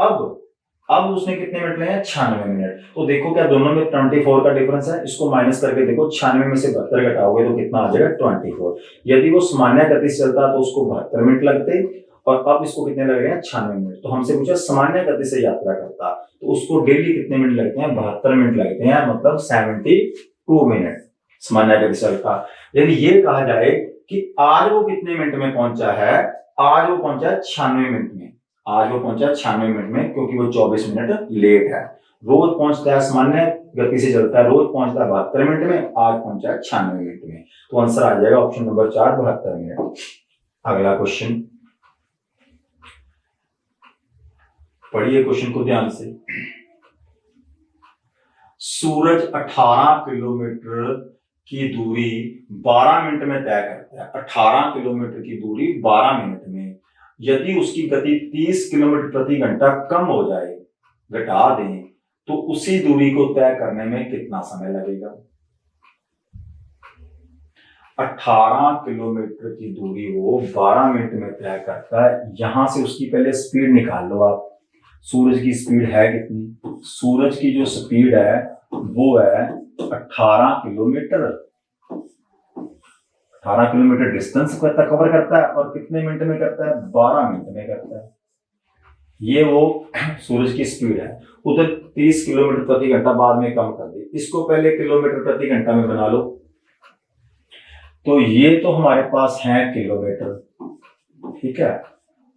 अब उसने कितने मिनट लिए हैं, 96 मिनट। तो देखो क्या दोनों में 24 का डिफरेंस है, इसको माइनस करके देखो, 96 में से 72 घटाओगे तो कितना आ जाएगा 24। यदि वो सामान्य गति से चलता तो उसको 72 मिनट लगते, और अब इसको कितने लग रहे हैं 96 मिनट। तो हमसे पूछा सामान्य गति से यात्रा करता तो उसको डेली कितने मिनट लगते हैं, 72 मिनट लगते हैं, मतलब 72 मिनट सामान्य गति से चलता। यदि ये कहा जाए कि आज वो कितने मिनट में पहुंचा है, आज वो पहुंचा 96 मिनट में, आज वो पहुंचा 96 मिनट में, क्योंकि वो 24 मिनट लेट है। रोज पहुंचता है सामान्य गति से चलता है, रोज पहुंचता है 72 मिनट में, आज पहुंचा है 96 मिनट में। तो आंसर आ जाएगा ऑप्शन नंबर 4, 72 मिनट। अगला क्वेश्चन पढ़िए, क्वेश्चन को ध्यान से। सूरज 18 किलोमीटर की दूरी 12 मिनट में तय करता है, 18 किलोमीटर की दूरी 12 मिनट में। यदि उसकी गति 30 किलोमीटर प्रति घंटा कम हो जाए, घटा दें, तो उसी दूरी को तय करने में कितना समय लगेगा। 18 किलोमीटर की दूरी वो 12 मिनट में तय करता है। यहां से उसकी पहले स्पीड निकाल लो आप, सूरज की स्पीड है कितनी, सूरज की जो स्पीड है वो है 18 किलोमीटर। 18 किलोमीटर डिस्टेंस कवर करता है और कितने मिनट में करता है, 12 मिनट में करता है। ये वो सूरज की स्पीड है, उधर 30 किलोमीटर प्रति घंटा बाद में कम कर दी, इसको पहले किलोमीटर प्रति घंटा में बना लो। तो ये तो हमारे पास है किलोमीटर, ठीक है,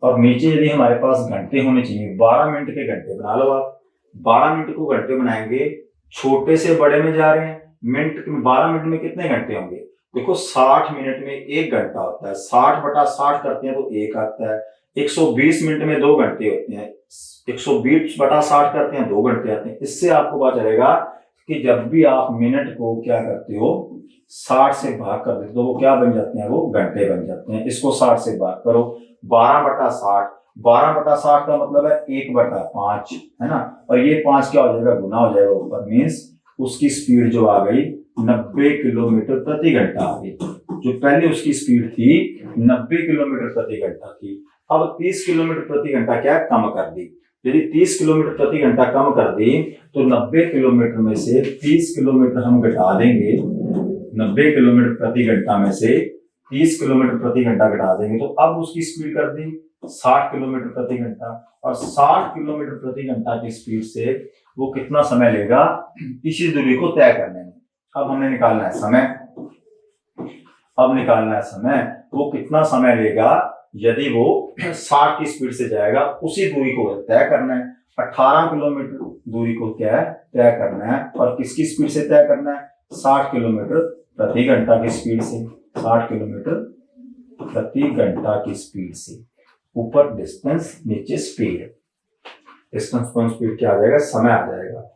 और नीचे यदि हमारे पास घंटे होने चाहिए, 12 मिनट के घंटे बना लो आप। 12 मिनट को घंटे बनाएंगे, छोटे से बड़े में जा रहे हैं, मिनट 12 मिनट में कितने घंटे होंगे? देखो 60 मिनट में 1 घंटा होता है, 60 बटा 60 करते हैं तो 1 आता है। 120 मिनट में 2 घंटे होते हैं, 120 बटा 60 करते हैं 2 घंटे आते हैं। इससे आपको पता चलेगा कि जब भी आप मिनट को क्या करते हो 60 से भाग कर देते हो, तो वो क्या बन जाते हैं? वो घंटे बन जाते हैं। इसको 60 से भाग करो, 12 बटा 60, 12 बटा 60 का मतलब है 1 बटा 5, है ना, और ये 5 क्या हो जाएगा? गुना हो जाएगा ऊपर, मीन्स उसकी स्पीड जो आ गई 90 किलोमीटर प्रति घंटा आ गई। जो पहले उसकी स्पीड थी 90 किलोमीटर प्रति घंटा थी, अब 30 किलोमीटर प्रति घंटा क्या कम कर दी। यदि 30 किलोमीटर प्रति घंटा कम कर दी तो 90 किलोमीटर में से 30 किलोमीटर हम घटा देंगे, 90 किलोमीटर प्रति घंटा में से 30 किलोमीटर प्रति घंटा घटा देंगे, तो अब उसकी स्पीड कर दी 60 किलोमीटर प्रति घंटा, और 60 किलोमीटर प्रति घंटा की स्पीड से वो कितना समय लेगा इसी दूरी को तय करने में। अब हमने निकालना है समय, अब निकालना है समय, वो कितना समय लेगा यदि वो 60 की स्पीड से जाएगा, उसी दूरी को तय करना है। 18 किलोमीटर दूरी को क्या है? तय करना है, और किसकी स्पीड से तय करना है? 60 किलोमीटर प्रति घंटा की स्पीड से, 60 किलोमीटर प्रति घंटा की स्पीड से। ऊपर डिस्टेंस, नीचे स्पीड, डिस्टेंस कौन स्पीड क्या आ जाएगा? समय आ जाएगा।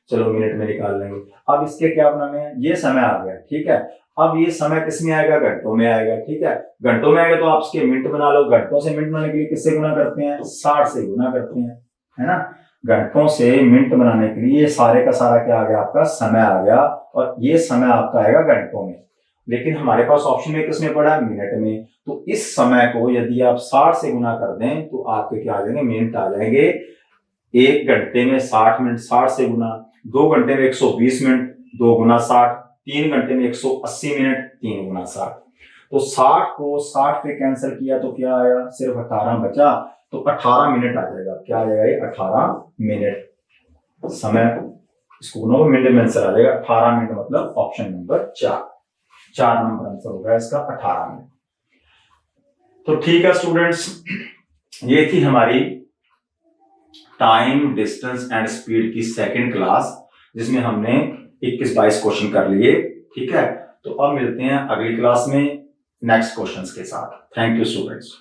चलो मिनट में निकाल लेंगे। अब इसके क्या बनाने हैं? ये समय आ गया, ठीक है। अब ये समय किस में आएगा? घंटों में आएगा, ठीक है। घंटों में आएगा तो आप इसके मिनट बना लो। घंटों से मिनट बनाने के लिए किससे गुना करते हैं? 60 से गुना करते हैं, है ना। घंटों से मिनट बनाने के लिए सारे का सारा क्या आ गया? आपका समय आ गया, और ये समय आपका आएगा घंटों में। लेकिन हमारे पास ऑप्शन में किसमें पड़ा है? मिनट में। तो इस समय को यदि आप 60 से गुना कर दें तो आपके क्या आ जाएंगे? मिनट आ जाएंगे। 1 घंटे में 60 मिनट, 60 से गुना, 2 घंटे में 120 मिनट, 2 गुना 60, 3 घंटे में 180 मिनट, 3 गुना 60। तो 60 को 60 पे कैंसिल किया तो क्या आया? सिर्फ 18 बचा, तो 18 मिनट आ जाएगा। क्या आ जाएगा? ये 18 मिनट समय, इसको मिनट में आंसर आ जाएगा 18 मिनट, मतलब ऑप्शन नंबर 4 नंबर आंसर होगा इसका 18 मिनट। तो ठीक है स्टूडेंट्स, ये थी हमारी टाइम, डिस्टेंस एंड स्पीड की सेकंड क्लास, जिसमें हमने 21-22 क्वेश्चन कर लिए, ठीक है। तो अब मिलते हैं अगली क्लास में नेक्स्ट क्वेश्चंस के साथ। Thank you students.